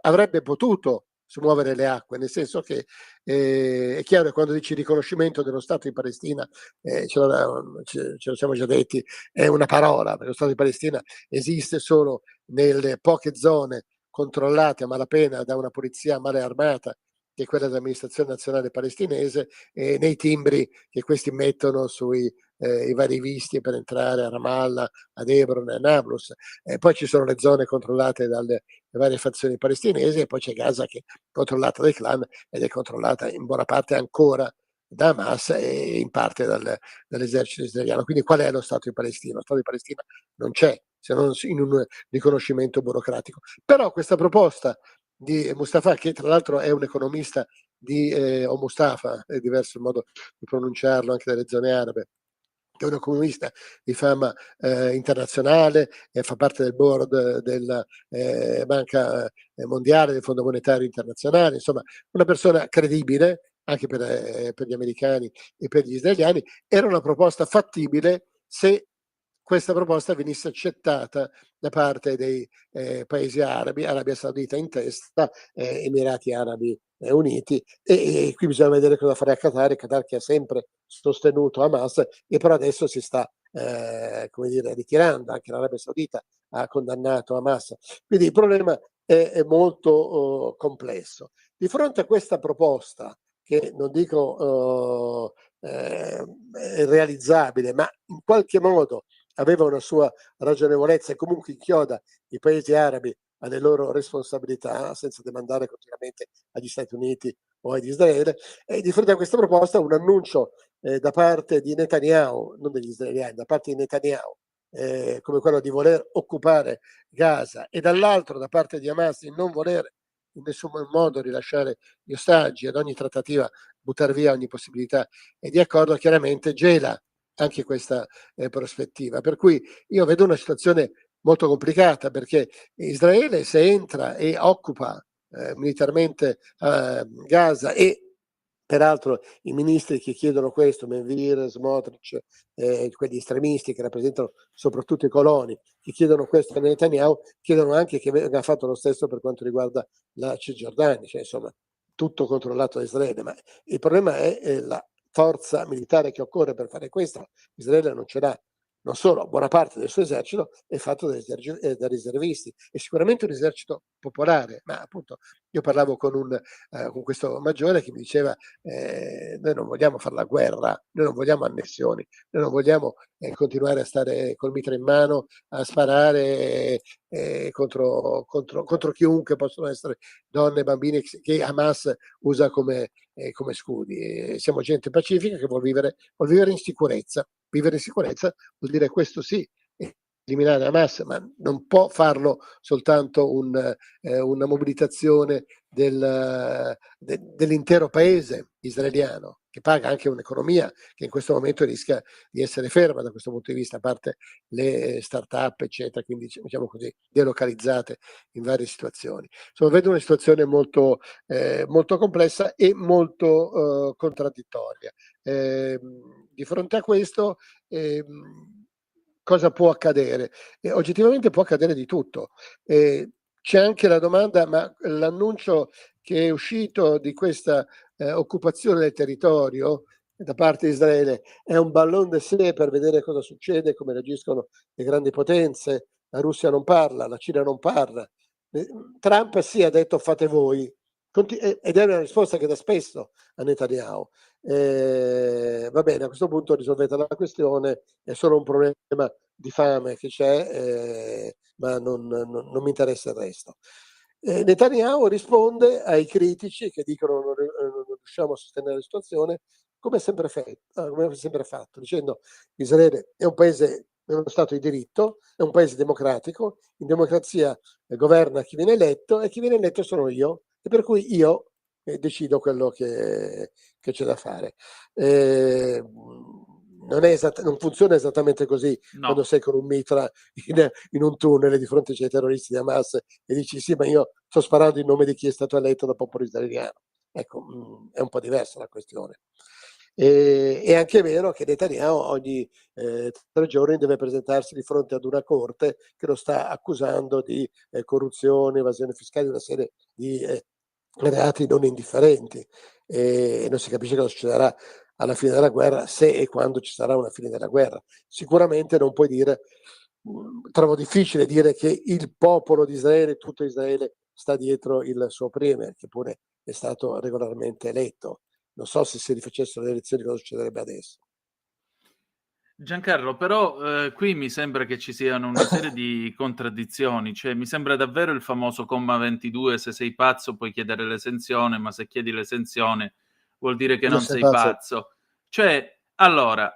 avrebbe potuto smuovere le acque, nel senso che è chiaro che quando dici riconoscimento dello Stato di Palestina, ce lo siamo già detti, è una parola, perché lo Stato di Palestina esiste solo nelle poche zone controllate a malapena da una polizia male armata, che è quella dell'amministrazione nazionale palestinese, e nei timbri che questi mettono sui i vari visti per entrare a Ramallah, ad Hebron e a Nablus. Poi ci sono le zone controllate dalle varie fazioni palestinesi, e poi c'è Gaza che è controllata dai clan ed è controllata in buona parte ancora da Hamas e in parte dall'esercito israeliano. Quindi qual è lo Stato di Palestina? Lo Stato di Palestina non c'è, se non in un riconoscimento burocratico. Però questa proposta di Mustafa, che tra l'altro è un economista o Mustafa, è diverso il modo di pronunciarlo anche dalle zone arabe, che è un economista di fama internazionale, fa parte del board della Banca Mondiale, del Fondo Monetario Internazionale, insomma una persona credibile anche per gli americani e per gli israeliani. Era una proposta fattibile se questa proposta venisse accettata da parte dei paesi arabi, Arabia Saudita in testa, Emirati Arabi Uniti, e qui bisogna vedere cosa farà Qatar che ha sempre sostenuto Hamas e però adesso si sta come dire, ritirando. Anche l'Arabia Saudita ha condannato Hamas, quindi il problema è molto complesso. Di fronte a questa proposta, che non dico è realizzabile, ma in qualche modo aveva una sua ragionevolezza e comunque inchioda i paesi arabi alle loro responsabilità senza demandare continuamente agli Stati Uniti o ad Israele, e di fronte a questa proposta un annuncio da parte di Netanyahu, non degli israeliani, da parte di Netanyahu, come quello di voler occupare Gaza, e dall'altro da parte di Hamas di non voler in nessun modo rilasciare gli ostaggi, ad ogni trattativa buttare via ogni possibilità di accordo, chiaramente gela anche questa prospettiva. Per cui io vedo una situazione molto complicata, perché Israele, se entra e occupa militarmente Gaza, e peraltro i ministri che chiedono questo, Ben-Gvir, Smotrich, quegli estremisti che rappresentano soprattutto i coloni, che chiedono questo a Netanyahu, chiedono anche che venga fatto lo stesso per quanto riguarda la Cisgiordania, cioè insomma tutto controllato da Israele. Ma il problema è la forza militare che occorre per fare questo. Israele non ce l'ha. Non solo, buona parte del suo esercito è fatto da riservisti, e sicuramente un esercito popolare, ma appunto io parlavo con questo maggiore che mi diceva noi non vogliamo fare la guerra, noi non vogliamo annessioni, noi non vogliamo continuare a stare col mitra in mano a sparare contro chiunque, possono essere donne, bambini che Hamas usa come scudi. Siamo gente pacifica che vuol vivere in sicurezza. Vivere in sicurezza vuol dire questo sì, eliminare Hamas, ma non può farlo soltanto una mobilitazione dell'intero paese israeliano, che paga anche un'economia che in questo momento rischia di essere ferma da questo punto di vista, a parte le start-up, eccetera, quindi diciamo così, delocalizzate in varie situazioni. Insomma, vedo una situazione molto complessa e molto contraddittoria. Di fronte a questo, cosa può accadere? Oggettivamente può accadere di tutto. C'è anche la domanda, ma l'annuncio che è uscito di questa occupazione del territorio da parte di Israele è un ballon d'essai per vedere cosa succede, come reagiscono le grandi potenze. La Russia non parla, la Cina non parla. Trump sì ha detto fate voi, ed è una risposta che dà spesso a Netanyahu. Va bene, a questo punto risolvete la questione, è solo un problema di fame che c'è, ma non mi interessa il resto. Netanyahu risponde ai critici che dicono non riusciamo a sostenere la situazione, come sempre fatto, dicendo che Israele è un paese, è uno Stato di diritto, è un paese democratico, in democrazia governa chi viene eletto, e chi viene eletto sono io, e per cui io decido quello che c'è da fare. Non funziona esattamente così. No. Quando sei con un mitra in un tunnel di fronte ai terroristi di Hamas e dici sì, ma io sto sparando in nome di chi è stato eletto dal popolo israeliano. Ecco, è un po' diversa la questione. È anche vero che Netanyahu ogni 3 giorni deve presentarsi di fronte ad una corte che lo sta accusando di corruzione, evasione fiscale, una serie di reati non indifferenti, e non si capisce cosa succederà alla fine della guerra, se e quando ci sarà una fine della guerra. Sicuramente non puoi dire, trovo difficile dire che il popolo di Israele, tutto Israele, sta dietro il suo premier, che pure è stato regolarmente eletto. Non so se si rifacessero le elezioni cosa succederebbe adesso. Giancarlo, però qui mi sembra che ci siano una serie di contraddizioni, cioè mi sembra davvero il famoso comma 22, se sei pazzo puoi chiedere l'esenzione, ma se chiedi l'esenzione vuol dire che non sei pazzo. Cioè, allora,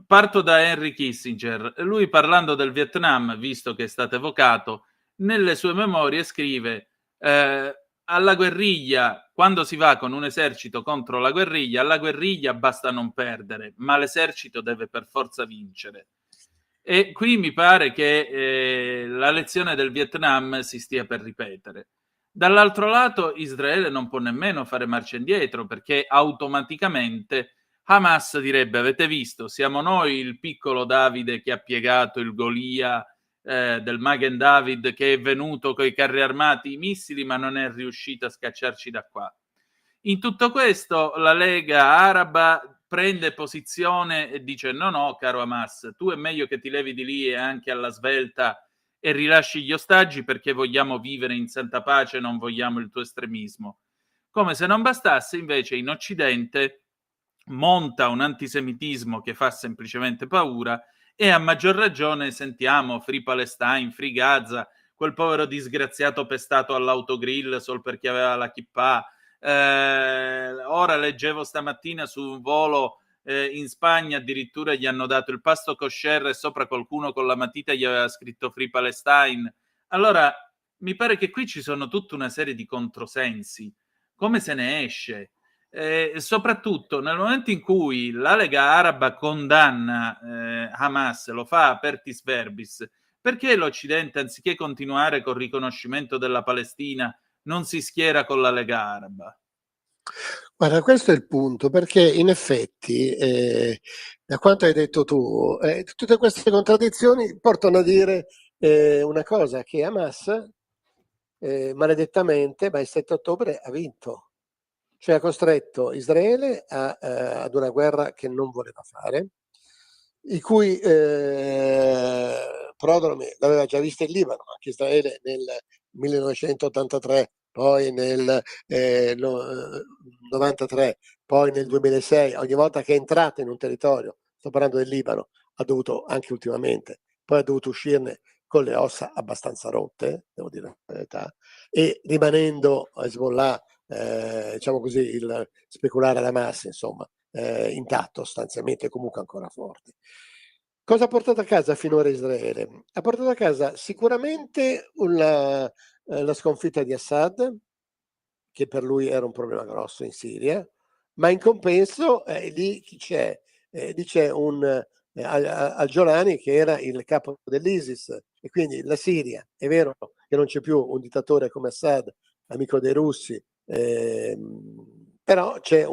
parto da Henry Kissinger, lui parlando del Vietnam, visto che è stato evocato, nelle sue memorie scrive alla guerriglia, quando si va con un esercito contro la guerriglia, alla guerriglia basta non perdere, ma l'esercito deve per forza vincere. E qui mi pare che la lezione del Vietnam si stia per ripetere. Dall'altro lato, Israele non può nemmeno fare marcia indietro, perché automaticamente Hamas direbbe: avete visto, siamo noi il piccolo Davide che ha piegato il Golia del Magen David, che è venuto coi carri armati, i missili, ma non è riuscito a scacciarci da qua. In tutto questo la Lega Araba prende posizione e dice: no, caro Hamas, tu è meglio che ti levi di lì e anche alla svelta e rilasci gli ostaggi, perché vogliamo vivere in santa pace, non vogliamo il tuo estremismo. Come se non bastasse, invece, in Occidente monta un antisemitismo che fa semplicemente paura, e a maggior ragione sentiamo Free Palestine, Free Gaza, quel povero disgraziato pestato all'autogrill solo perché aveva la kippah. Ora leggevo stamattina su un volo in Spagna, addirittura gli hanno dato il pasto kosher e sopra qualcuno con la matita gli aveva scritto Free Palestine. Allora, mi pare che qui ci sono tutta una serie di controsensi. Come se ne esce? Soprattutto nel momento in cui la Lega Araba condanna Hamas, lo fa apertis verbis, perché l'Occidente, anziché continuare col riconoscimento della Palestina, non si schiera con la Lega Araba? Guarda, questo è il punto, perché in effetti, da quanto hai detto tu, tutte queste contraddizioni portano a dire una cosa, che Hamas, maledettamente, ma il 7 ottobre ha vinto, cioè ha costretto Israele ad una guerra che non voleva fare, i cui prodromi l'aveva già vista in Libano, anche Israele nel 1983, poi nel 93, poi nel 2006, ogni volta che è entrata in un territorio, sto parlando del Libano, ha dovuto, anche ultimamente, poi ha dovuto uscirne con le ossa abbastanza rotte, devo dire la verità, e rimanendo Hezbollah, diciamo così, il speculare alla massa, insomma, intatto sostanzialmente, comunque ancora forte. Cosa ha portato a casa finora Israele? Ha portato a casa sicuramente la sconfitta di Assad, che per lui era un problema grosso in Siria, ma in compenso lì chi c'è? Lì c'è un Al-Jolani che era il capo dell'ISIS, e quindi la Siria, è vero che non c'è più un dittatore come Assad, amico dei russi, però c'è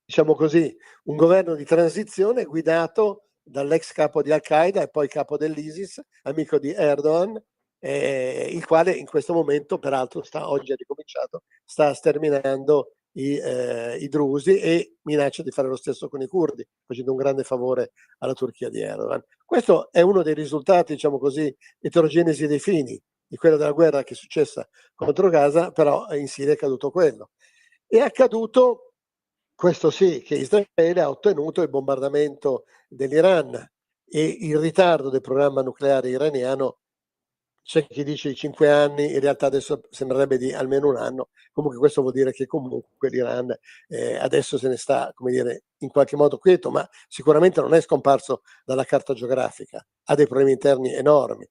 diciamo così, un governo di transizione guidato dall'ex capo di Al-Qaeda e poi capo dell'ISIS, amico di Erdogan, il quale in questo momento, peraltro, oggi ha ricominciato, sta sterminando i drusi e minaccia di fare lo stesso con i curdi, facendo un grande favore alla Turchia di Erdogan. Questo è uno dei risultati, diciamo così, eterogenesi dei fini di quella della guerra che è successa contro Gaza, però in Siria è accaduto quello. È accaduto, questo sì, che Israele ha ottenuto il bombardamento dell'Iran e il ritardo del programma nucleare iraniano. C'è chi dice di 5 anni, in realtà adesso sembrerebbe di almeno un anno. Comunque questo vuol dire che comunque l'Iran adesso se ne sta, come dire, in qualche modo quieto, ma sicuramente non è scomparso dalla carta geografica, ha dei problemi interni enormi.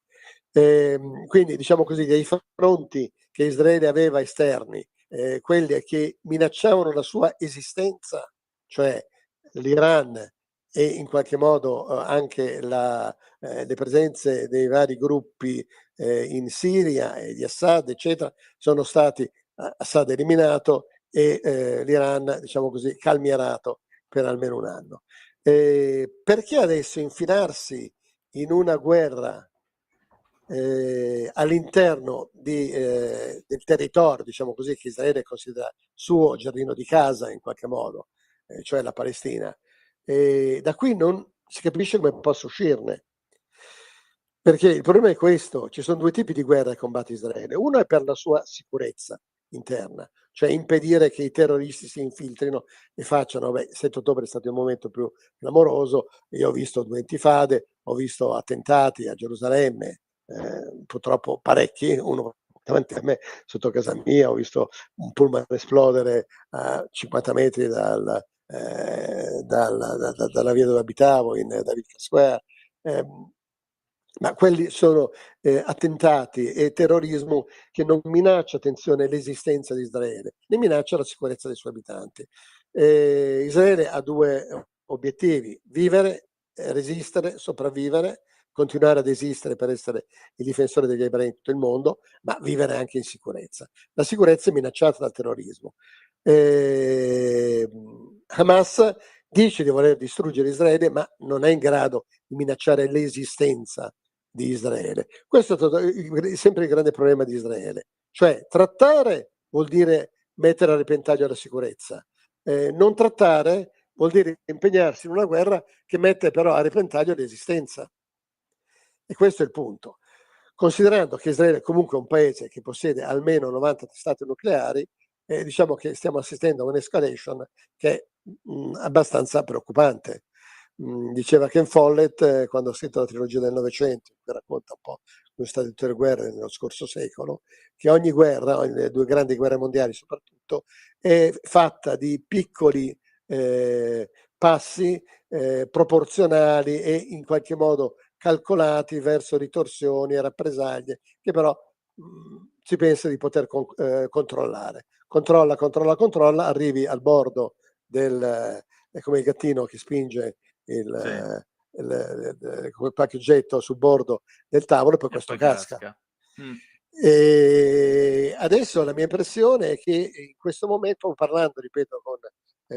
Quindi diciamo così, dei fronti che Israele aveva esterni, quelli che minacciavano la sua esistenza, cioè l'Iran e in qualche modo anche le presenze dei vari gruppi in Siria e di Assad, eccetera, sono stati Assad eliminato e l'Iran, diciamo così, calmierato per almeno un anno. Perché adesso infilarsi in una guerra all'interno del territorio, diciamo così, che Israele considera suo giardino di casa in qualche modo, cioè la Palestina? Da qui non si capisce come possa uscirne. Perché il problema è questo: ci sono due tipi di guerra che combatte Israele. Uno è per la sua sicurezza interna, cioè impedire che i terroristi si infiltrino e facciano, 7 ottobre è stato il momento più clamoroso, io ho visto 2 intifade, ho visto attentati a Gerusalemme, purtroppo parecchi, uno davanti a me sotto casa mia, ho visto un pullman esplodere a 50 metri dalla via dove abitavo, in David Square. Ma quelli sono attentati e terrorismo che non minaccia, attenzione, l'esistenza di Israele, ne minaccia la sicurezza dei suoi abitanti. Israele ha 2 obiettivi: vivere, resistere, sopravvivere, continuare ad esistere per essere il difensore degli ebrei in tutto il mondo, ma vivere anche in sicurezza. La sicurezza è minacciata dal terrorismo. Hamas dice di voler distruggere Israele, ma non è in grado di minacciare l'esistenza di Israele. Questo è sempre il grande problema di Israele. Cioè, trattare vuol dire mettere a repentaglio la sicurezza. Non trattare vuol dire impegnarsi in una guerra che mette però a repentaglio l'esistenza. E questo è il punto. Considerando che Israele è comunque un paese che possiede almeno 90 testate nucleari, diciamo che stiamo assistendo a un'escalation che è abbastanza preoccupante. Diceva Ken Follett, quando ha scritto la trilogia del Novecento, che racconta un po' come sono state tutte le guerre nello scorso secolo, che ogni guerra, le 2 grandi guerre mondiali soprattutto, è fatta di piccoli passi proporzionali e in qualche modo calcolati verso ritorsioni e rappresaglie che però si pensa di poter controllare. Controlla, arrivi al bordo come il gattino che spinge qualche oggetto sul bordo del tavolo e poi questo poi casca. Mm. E adesso la mia impressione è che in questo momento, parlando, ripeto, con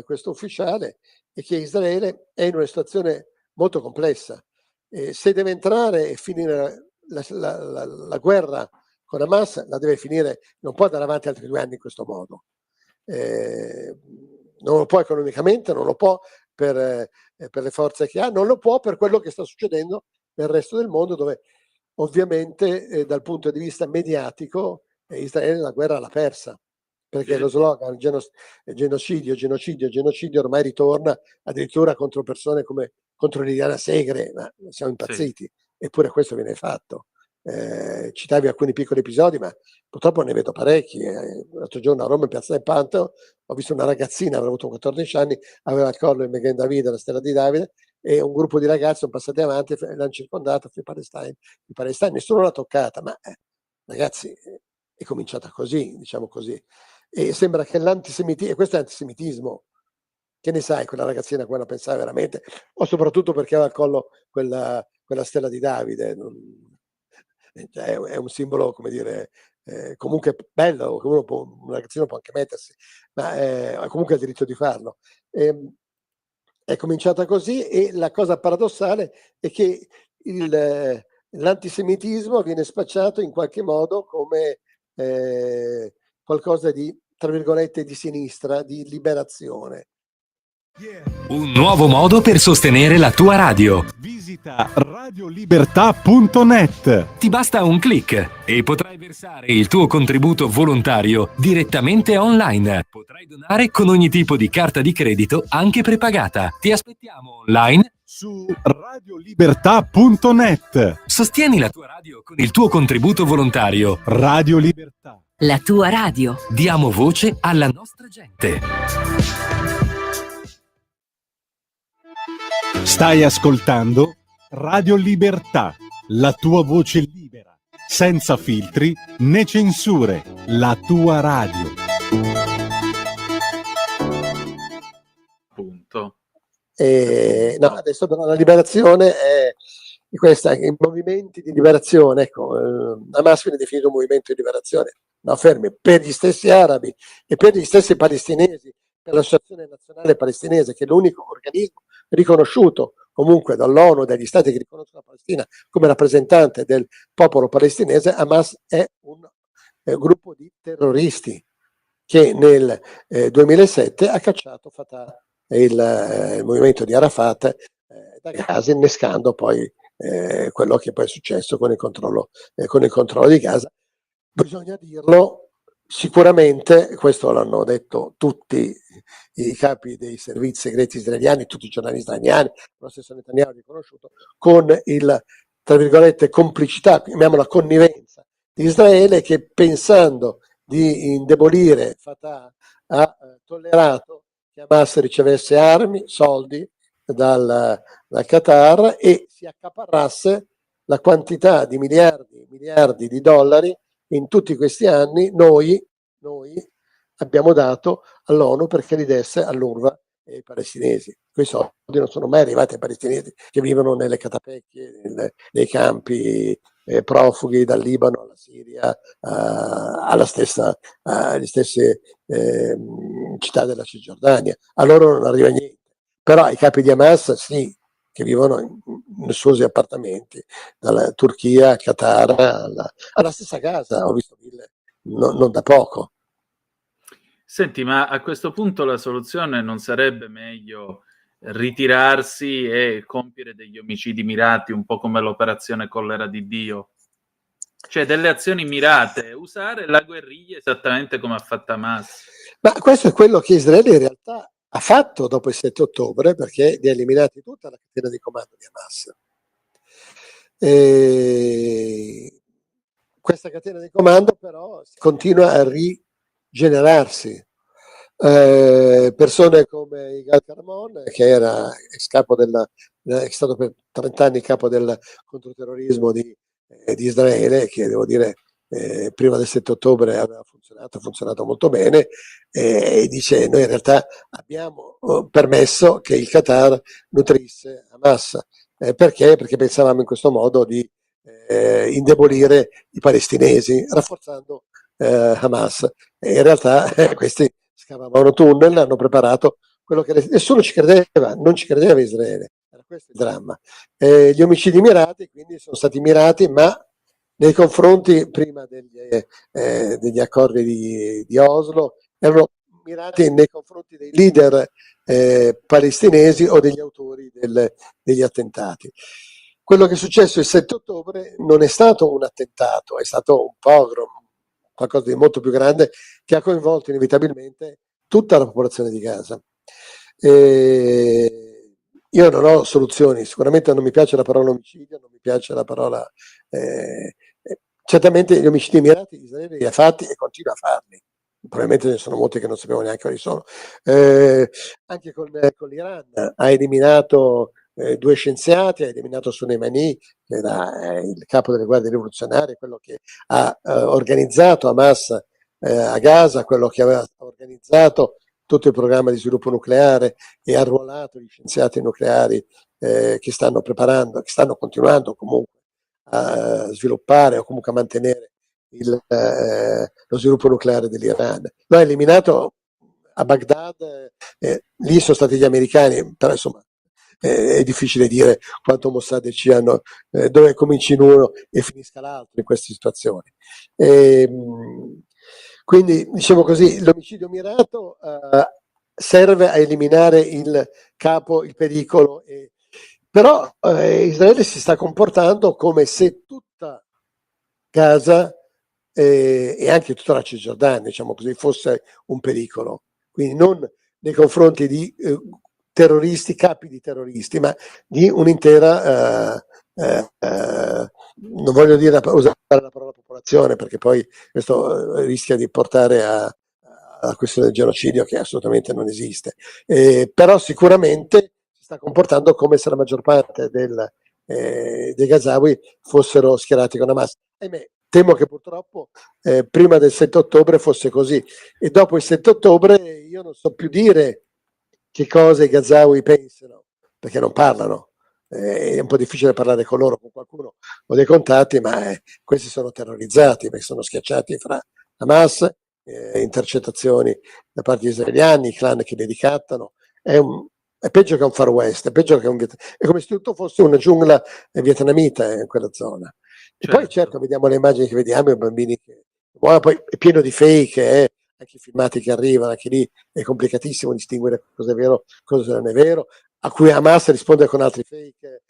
questo ufficiale, è che Israele è in una situazione molto complessa. Se deve entrare e finire la guerra con Hamas, la deve finire, non può andare avanti altri 2 anni in questo modo. Non lo può economicamente, non lo può per le forze che ha, non lo può per quello che sta succedendo nel resto del mondo, dove ovviamente dal punto di vista mediatico Israele la guerra l'ha persa, perché lo slogan genocidio ormai ritorna addirittura contro persone come contro Liliana Segre, ma siamo impazziti, eppure questo viene fatto. Citavi alcuni piccoli episodi, ma purtroppo ne vedo parecchi. L'altro giorno a Roma, in Piazza del Pantheon, ho visto una ragazzina, aveva avuto 14 anni, aveva al collo il Magen David, la stella di Davide, e un gruppo di ragazzi sono passati avanti e l'hanno circondato, i Palestina, nessuno l'ha toccata, ma ragazzi, è cominciata così, diciamo così. E sembra che l'antisemitismo, e questo è antisemitismo, che ne sai, quella ragazzina come la pensava veramente, o soprattutto perché aveva al collo quella stella di Davide. È un simbolo, come dire, comunque bello, che un ragazzino può anche mettersi, ma comunque ha il diritto di farlo. È cominciata così, e la cosa paradossale è che l'antisemitismo viene spacciato in qualche modo come qualcosa di, tra virgolette, di sinistra, di liberazione. Un nuovo modo per sostenere la tua radio. Visita radiolibertà.net. Ti basta un click e potrai versare il tuo contributo volontario direttamente online. Potrai donare con ogni tipo di carta di credito, anche prepagata. Ti aspettiamo online su radiolibertà.net. Sostieni la tua radio con il tuo contributo volontario. Radio Libertà. La tua radio. Diamo voce alla nostra gente. Stai ascoltando Radio Libertà, la tua voce libera, senza filtri né censure, la tua radio. Punto. No, adesso però la liberazione è questa, i movimenti di liberazione, ecco, Hamas viene definito un movimento di liberazione, no, fermi, per gli stessi arabi e per gli stessi palestinesi, per l'Associazione Nazionale Palestinese, che è l'unico organismo riconosciuto comunque dall'ONU e dagli stati che riconoscono la Palestina come rappresentante del popolo palestinese. Hamas è un gruppo di terroristi che nel 2007 ha cacciato Fatah, il movimento di Arafat, da Gaza, innescando poi quello che poi è successo con il controllo di Gaza. Bisogna dirlo, sicuramente, questo l'hanno detto tutti i capi dei servizi segreti israeliani, tutti i giornalisti israeliani, lo stesso Netanyahu ha riconosciuto, con il, tra virgolette, complicità, chiamiamola connivenza, di Israele, che pensando di indebolire Fatah ha tollerato che Hamas ricevesse armi, soldi dal Qatar e si accaparrasse la quantità di miliardi di dollari in tutti questi anni noi abbiamo dato all'ONU perché li desse all'UNRWA e ai palestinesi. Quei soldi non sono mai arrivati ai palestinesi che vivono nelle catapecchie, nei campi profughi dal Libano alla Siria, alle stesse città della Cisgiordania. A loro non arriva niente. Però ai capi di Hamas sì, che vivono in lussuosi appartamenti, dalla Turchia, Qatar, alla stessa Gaza, ho visto non da poco. Senti, ma a questo punto la soluzione non sarebbe meglio ritirarsi e compiere degli omicidi mirati, un po' come l'operazione Collera di Dio? Cioè delle azioni mirate, usare la guerriglia esattamente come ha fatto Hamas. Ma questo è quello che Israele in realtà ha fatto dopo il 7 ottobre, perché li ha eliminati tutta la catena di comando di Hamas. Questa catena di comando però continua a rigenerarsi. Persone come Igal Carmon, che era è stato per 30 anni capo del controterrorismo di Israele, che devo dire prima del 7 ottobre aveva funzionato molto bene, e dice: noi in realtà abbiamo permesso che il Qatar nutrisse Hamas. Perché? Perché pensavamo in questo modo di indebolire i palestinesi, rafforzando Hamas. E in realtà questi scavavano tunnel, hanno preparato quello che nessuno ci credeva, non ci credeva Israele. Era questo il dramma. Gli omicidi mirati, quindi sono stati mirati, ma nei confronti prima degli accordi di Oslo, erano mirati nei confronti dei leader palestinesi o degli autori degli attentati. Quello che è successo il 7 ottobre non è stato un attentato, è stato un pogrom, qualcosa di molto più grande che ha coinvolto inevitabilmente tutta la popolazione di Gaza. Io non ho soluzioni, sicuramente non mi piace la parola omicidio, non mi piace la parola... certamente gli omicidi mirati Israele li ha fatti e continua a farli. Probabilmente ce ne sono molti che non sappiamo neanche quali sono. Anche con l'Iran ha eliminato 2 scienziati, ha eliminato Soleimani, che era il capo delle guardie rivoluzionarie, quello che ha organizzato Hamas a Gaza, quello che aveva organizzato tutto il programma di sviluppo nucleare e ha arruolato gli scienziati nucleari che stanno preparando, che stanno continuando comunque a sviluppare o comunque a mantenere lo sviluppo nucleare dell'Iran. Lo ha eliminato a Baghdad, lì sono stati gli americani, però insomma è difficile dire quanto Mossad e CIA hanno, dove cominci in uno e finisca l'altro in queste situazioni. Quindi, diciamo così, l'omicidio mirato serve a eliminare il capo, il pericolo, però Israele si sta comportando come se tutta Gaza e anche tutta la Cisgiordania, diciamo così, fosse un pericolo. Quindi non nei confronti di terroristi, capi di terroristi, ma di un'intera, non voglio dire usare la parola popolazione, perché poi questo rischia di portare alla questione del genocidio, che assolutamente non esiste. Però sicuramente si sta comportando come se la maggior parte dei Gazawi fossero schierati con Hamas. Ahimè, temo che purtroppo prima del 7 ottobre fosse così, e dopo il 7 ottobre io non so più dire che cosa i Gazawi pensano, perché non parlano. È un po' difficile parlare con loro, con qualcuno ho dei contatti, ma questi sono terrorizzati perché sono schiacciati fra Hamas, intercettazioni da parte degli israeliani, i clan che li ricattano. È peggio che un Far West, è peggio che è come se tutto fosse una giungla vietnamita in quella zona. E poi certo vediamo le immagini che vediamo, i bambini che poi è pieno di fake, anche i filmati che arrivano, anche lì è complicatissimo distinguere cosa è vero, cosa non è vero, a cui Hamas risponde con altri fake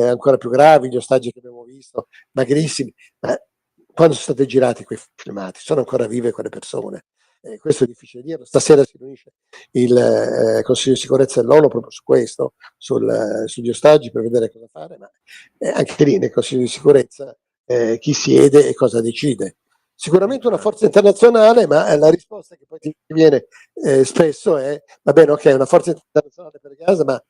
ancora più gravi, gli ostaggi che abbiamo visto, magrissimi. Quando sono stati girati quei filmati? Sono ancora vive quelle persone? Questo è difficile dirlo. Stasera si riunisce il Consiglio di sicurezza dell'ONU proprio su questo, sugli ostaggi, per vedere cosa fare, ma anche lì nel Consiglio di sicurezza chi siede e cosa decide. Sicuramente una forza internazionale, ma la risposta che poi ti viene spesso è: va bene, ok, una forza internazionale per Gaza, ma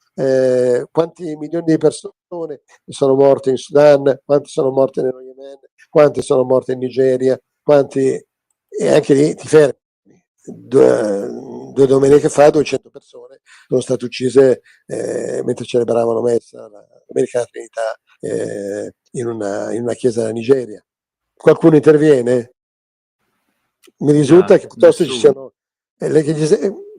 quanti milioni di persone sono morte in Sudan, quanti sono morte nello Yemen, quanti sono morte in Nigeria, e anche lì ti fermi. Due domeniche fa 200 persone sono state uccise mentre celebravano messa la Domenica Trinità in una chiesa della Nigeria. Qualcuno interviene? Mi risulta che piuttosto ci siano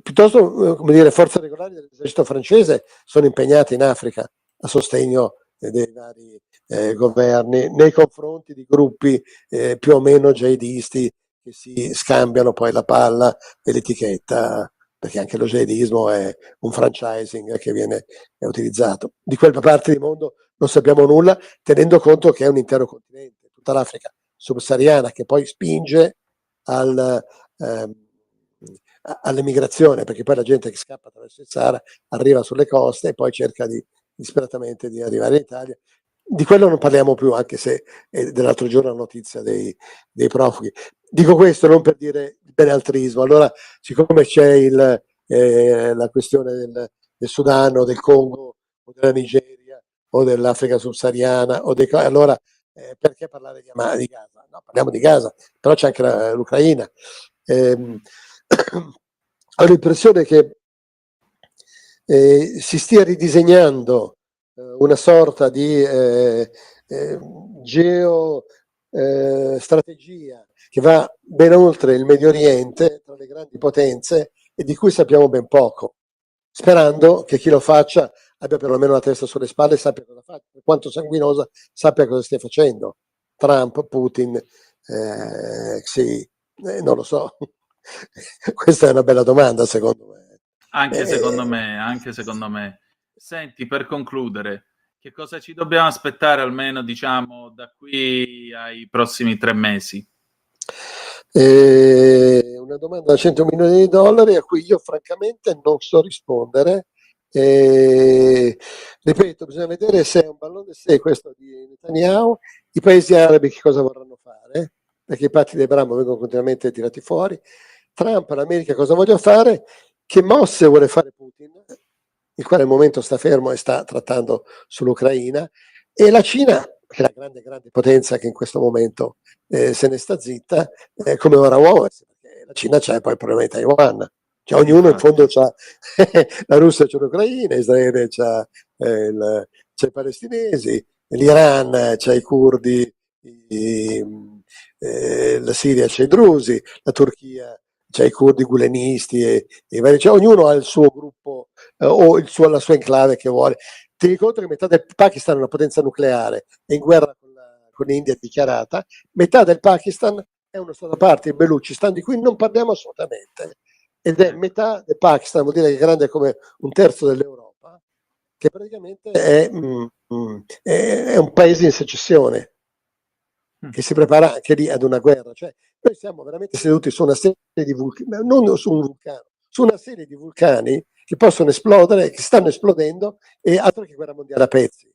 piuttosto come dire, forze regolari dell'esercito francese sono impegnate in Africa a sostegno dei vari governi nei confronti di gruppi più o meno jihadisti che si scambiano poi la palla e l'etichetta, perché anche lo jihadismo è un franchising che viene utilizzato. Di quella parte del mondo non sappiamo nulla, tenendo conto che è un intero continente, tutta l'Africa subsahariana, che poi spinge all'emigrazione, perché poi la gente che scappa attraverso il Sahara arriva sulle coste e poi cerca disperatamente di arrivare in Italia. Di quello non parliamo più, anche se dell'altro giorno la notizia dei profughi. Dico questo non per dire il benaltrismo. Allora, siccome c'è la questione del Sudan o del Congo o della Nigeria o dell'Africa subsahariana allora perché parlare di Gaza? No, parliamo di Gaza, però c'è anche l'Ucraina. Ho l'impressione che si stia ridisegnando una sorta di geostrategia che va ben oltre il Medio Oriente, tra le grandi potenze, e di cui sappiamo ben poco, sperando che chi lo faccia abbia perlomeno la testa sulle spalle e sappia cosa fa, per quanto sanguinosa, sappia cosa stia facendo. Trump, Putin, sì, non lo so. Questa è una bella domanda, secondo me. Anche secondo me. Senti, per concludere, che cosa ci dobbiamo aspettare almeno, diciamo, da qui ai prossimi 3 mesi? Una domanda da $100 milioni a cui io francamente non so rispondere. Ripeto, bisogna vedere se è un ballon d'essai questo di Netanyahu, i paesi arabi che cosa vorranno fare, perché i patti di Abramo vengono continuamente tirati fuori. Trump, l'America cosa vogliono fare, che mosse vuole fare Putin, il quale al momento sta fermo e sta trattando sull'Ucraina, e la Cina, che è la grande potenza che in questo momento se ne sta zitta, come ora muoversi, perché la Cina c'ha poi il problema di Taiwan. Cioè, ognuno in fondo c'ha la Russia c'ha l'Ucraina, Israele c'ha i palestinesi, l'Iran c'ha i curdi, la Siria c'ha i drusi, la Turchia c'ha i curdi gulenisti e vari, cioè, ognuno ha il suo gruppo o la sua enclave che vuole. Ti ricordo che metà del Pakistan è una potenza nucleare, è in guerra con l'India dichiarata, metà del Pakistan è uno stato a parte, il Belucistan, di cui non parliamo assolutamente, ed è metà del Pakistan, vuol dire che è grande come un terzo dell'Europa, che praticamente è un paese in secessione, che si prepara anche lì ad una guerra. Cioè, noi siamo veramente seduti su una serie di vulcani, non su un vulcano, su una serie di vulcani che possono esplodere, che stanno esplodendo, e altro che guerra mondiale a pezzi.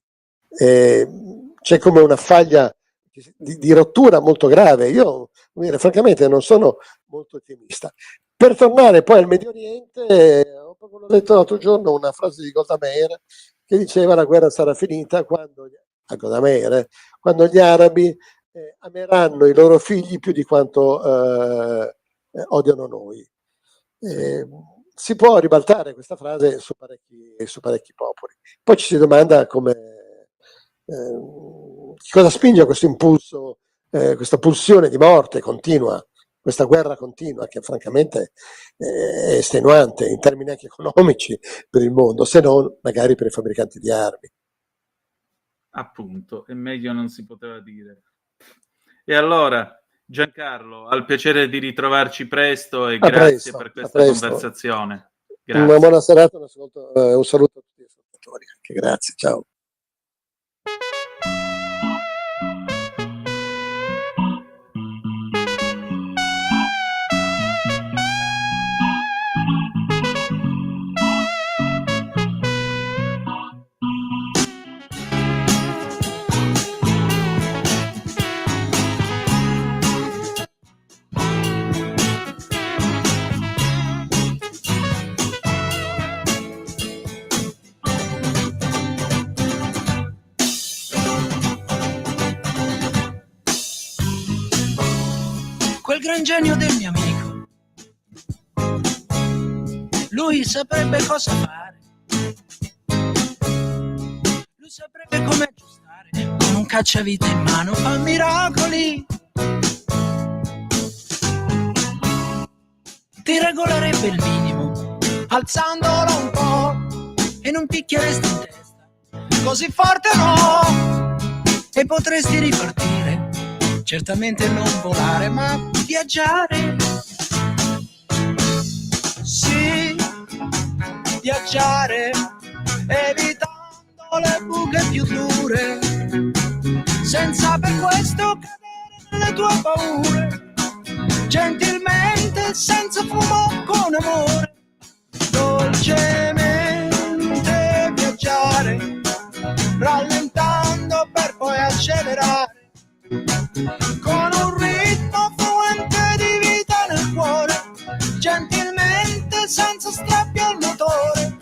C'è come una faglia di rottura molto grave. Io, francamente, non sono molto ottimista. Per tornare poi al Medio Oriente, ho proprio letto l'altro giorno una frase di Golda Meir che diceva: la guerra sarà finita quando gli arabi ameranno i loro figli più di quanto odiano noi. Si può ribaltare questa frase su parecchi popoli. Poi ci si domanda cosa spinge a questo impulso, questa pulsione di morte continua, questa guerra continua, che francamente è estenuante in termini anche economici per il mondo, se non magari per i fabbricanti di armi. Appunto, e meglio non si poteva dire. E allora, Giancarlo, al piacere di ritrovarci presto e grazie per questa conversazione. Grazie. Una buona serata, un saluto a tutti gli ascoltatori. Grazie, ciao. Quel gran genio del mio amico, lui saprebbe cosa fare, lui saprebbe come aggiustare, con un cacciavite in mano fa miracoli, ti regolerebbe il minimo alzandolo un po' e non picchieresti in testa così forte, no, e potresti ripartire. Certamente non volare, ma viaggiare. Sì, viaggiare, evitando le buche più dure, senza per questo cadere nelle tue paure. Gentilmente, senza fumo, con amore. Dolcemente viaggiare, rallentando per poi accelerare. Con un ritmo fluente di vita nel cuore, gentilmente senza strappi al motore,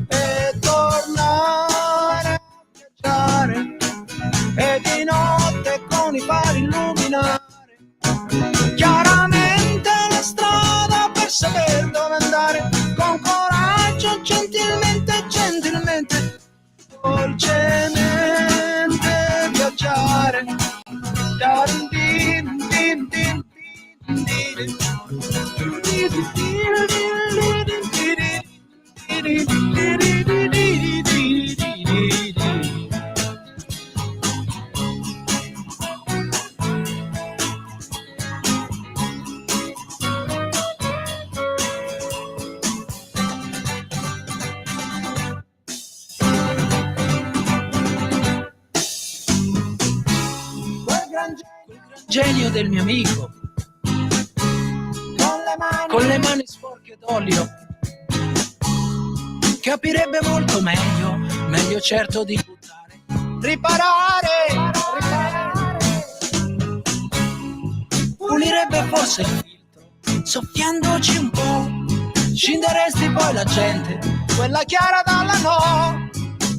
e tornare a viaggiare, e di notte con i fari illuminare, chiaramente la strada per saper dove andare, con coraggio, gentilmente, dolce genio del mio amico, con le mani sporche d'olio, capirebbe molto meglio certo di buttare, riparare, pulirebbe forse il filtro, soffiandoci un po', scinderesti poi la gente, quella chiara dalla no,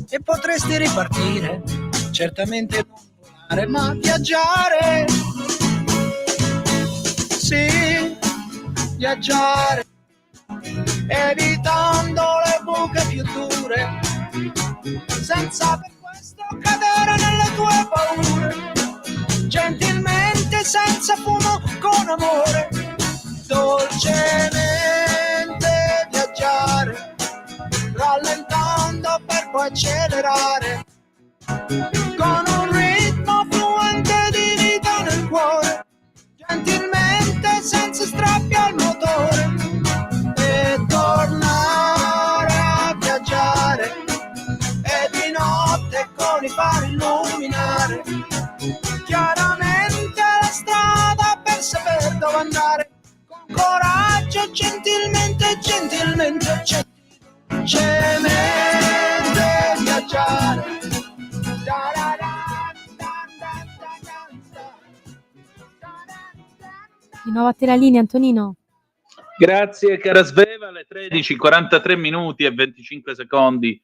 e potresti ripartire, certamente non volare ma viaggiare, sì, viaggiare, evitando le buche più dure, senza per questo cadere nelle tue paure, gentilmente, senza fumo, con amore, dolcemente viaggiare, rallentando per poi accelerare, con un ritmo fluente di vita nel cuore, gentilmente, senza strappi al motore, e tornare a viaggiare, e di notte con i fari illuminare chiaramente la strada per saper dove andare, con coraggio, gentilmente, gentilmente, gentilmente viaggiare. Di nuovo a te la linea, Antonino. Grazie cara Sveva, alle 13:43 minuti e 25 secondi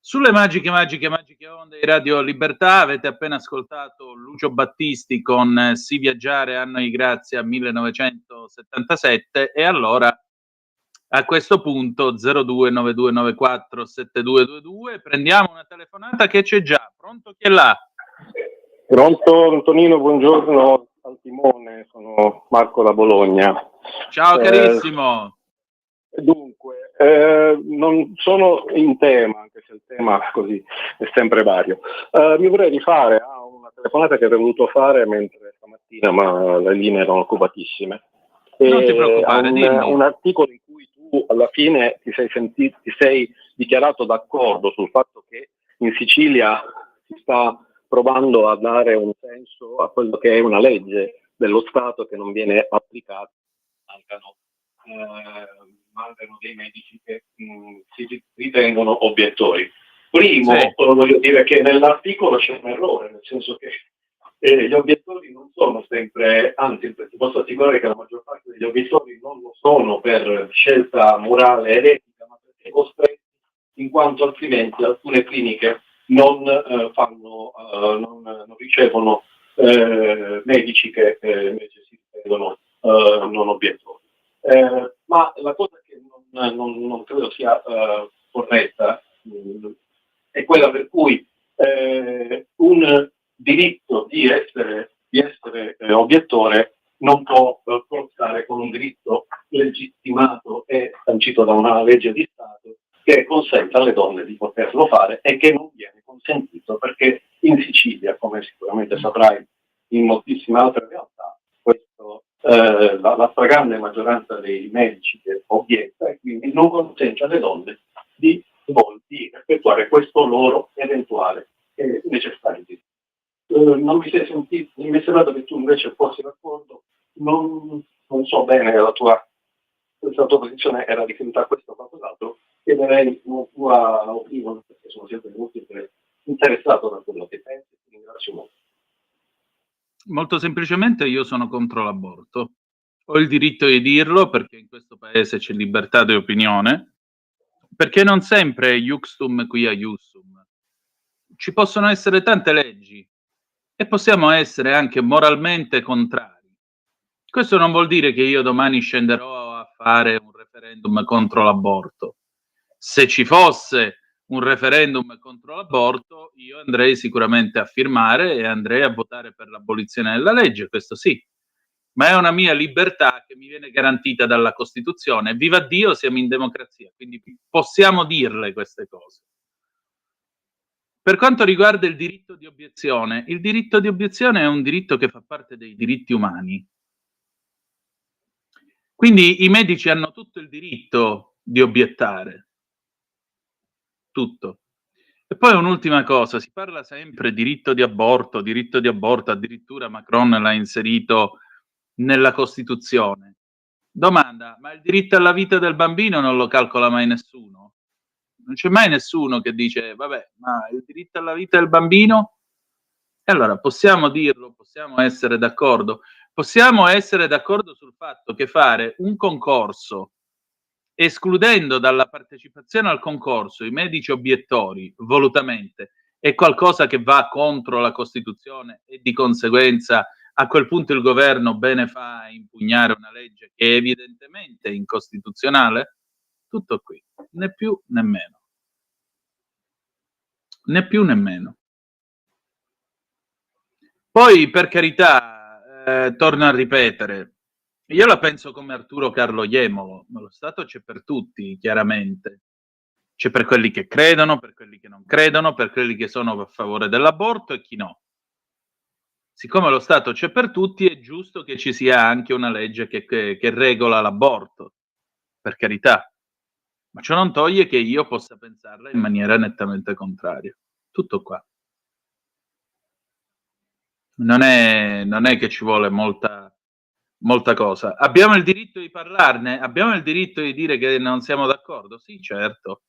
sulle magiche onde di Radio Libertà. Avete appena ascoltato Lucio Battisti con Si viaggiare, anno di grazia 1977, e allora a questo punto 0292947222 prendiamo una telefonata che c'è già. Pronto, chi è là? Pronto Antonino, buongiorno al timone, sono Marco da Bologna. Ciao carissimo. Dunque, non sono in tema, anche se il tema così è sempre vario. Mi vorrei rifare a una telefonata che avrei voluto fare mentre stamattina, ma le linee erano occupatissime. Non ti preoccupare, un articolo in cui tu alla fine ti sei dichiarato d'accordo sul fatto che in Sicilia si sta provando a dare un senso a quello che è una legge dello Stato che non viene applicata. Mancano dei medici che si ritengono obiettori. Primo, voglio dire che nell'articolo c'è un errore, nel senso che gli obiettori non sono sempre, anzi ti posso assicurare che la maggior parte degli obiettori non lo sono per scelta morale ed etica, ma perché costretti, in quanto altrimenti alcune cliniche non ricevono medici che invece si ritengono non obiettori. Ma la cosa che non credo sia corretta è quella per cui un diritto di essere obiettore non può cozzare con un diritto legittimato e sancito da una legge di Stato che consente alle donne di poterlo fare e che non viene consentito perché in Sicilia, come sicuramente saprai, in moltissime altre realtà, la stragrande maggioranza dei medici che obietta e quindi non consente alle donne di effettuare questo loro eventuale e necessario diritto. Non mi sei sentito, mi è sembrato che tu invece fossi d'accordo, non so bene la tua posizione era riferita a questo o qualcos'altro, chiederei una tua opinione perché sono sempre molto interessato da quello che pensi, ti ringrazio molto. Molto semplicemente io sono contro l'aborto. Ho il diritto di dirlo perché in questo paese c'è libertà di opinione, perché non sempre è iuxtum quia iussum. Ci possono essere tante leggi e possiamo essere anche moralmente contrari. Questo non vuol dire che io domani scenderò a fare un referendum contro l'aborto. Se ci fosse un referendum contro l'aborto, io andrei sicuramente a firmare e andrei a votare per l'abolizione della legge, questo sì. Ma è una mia libertà che mi viene garantita dalla Costituzione. Viva Dio, siamo in democrazia, quindi possiamo dirle queste cose. Per quanto riguarda il diritto di obiezione è un diritto che fa parte dei diritti umani. Quindi i medici hanno tutto il diritto di obiettare. Tutto. E poi un'ultima cosa, si parla sempre diritto di aborto, addirittura Macron l'ha inserito nella Costituzione. Domanda, ma il diritto alla vita del bambino non lo calcola mai nessuno? Non c'è mai nessuno che dice, vabbè, ma il diritto alla vita del bambino? E allora possiamo dirlo, possiamo essere d'accordo. Possiamo essere d'accordo sul fatto che fare un concorso escludendo dalla partecipazione al concorso i medici obiettori volutamente è qualcosa che va contro la Costituzione e di conseguenza a quel punto il governo bene fa a impugnare una legge che è evidentemente incostituzionale? Tutto qui, né più né meno. Né più né meno. Poi, per carità, torno a ripetere, io la penso come Arturo Carlo Jemolo, ma lo Stato c'è per tutti, chiaramente. C'è per quelli che credono, per quelli che non credono, per quelli che sono a favore dell'aborto e chi no. Siccome lo Stato c'è per tutti, è giusto che ci sia anche una legge che regola l'aborto, per carità. Ma ciò non toglie che io possa pensarla in maniera nettamente contraria. Tutto qua. Non è che ci vuole molta cosa. Abbiamo il diritto di parlarne? Abbiamo il diritto di dire che non siamo d'accordo? Sì, certo.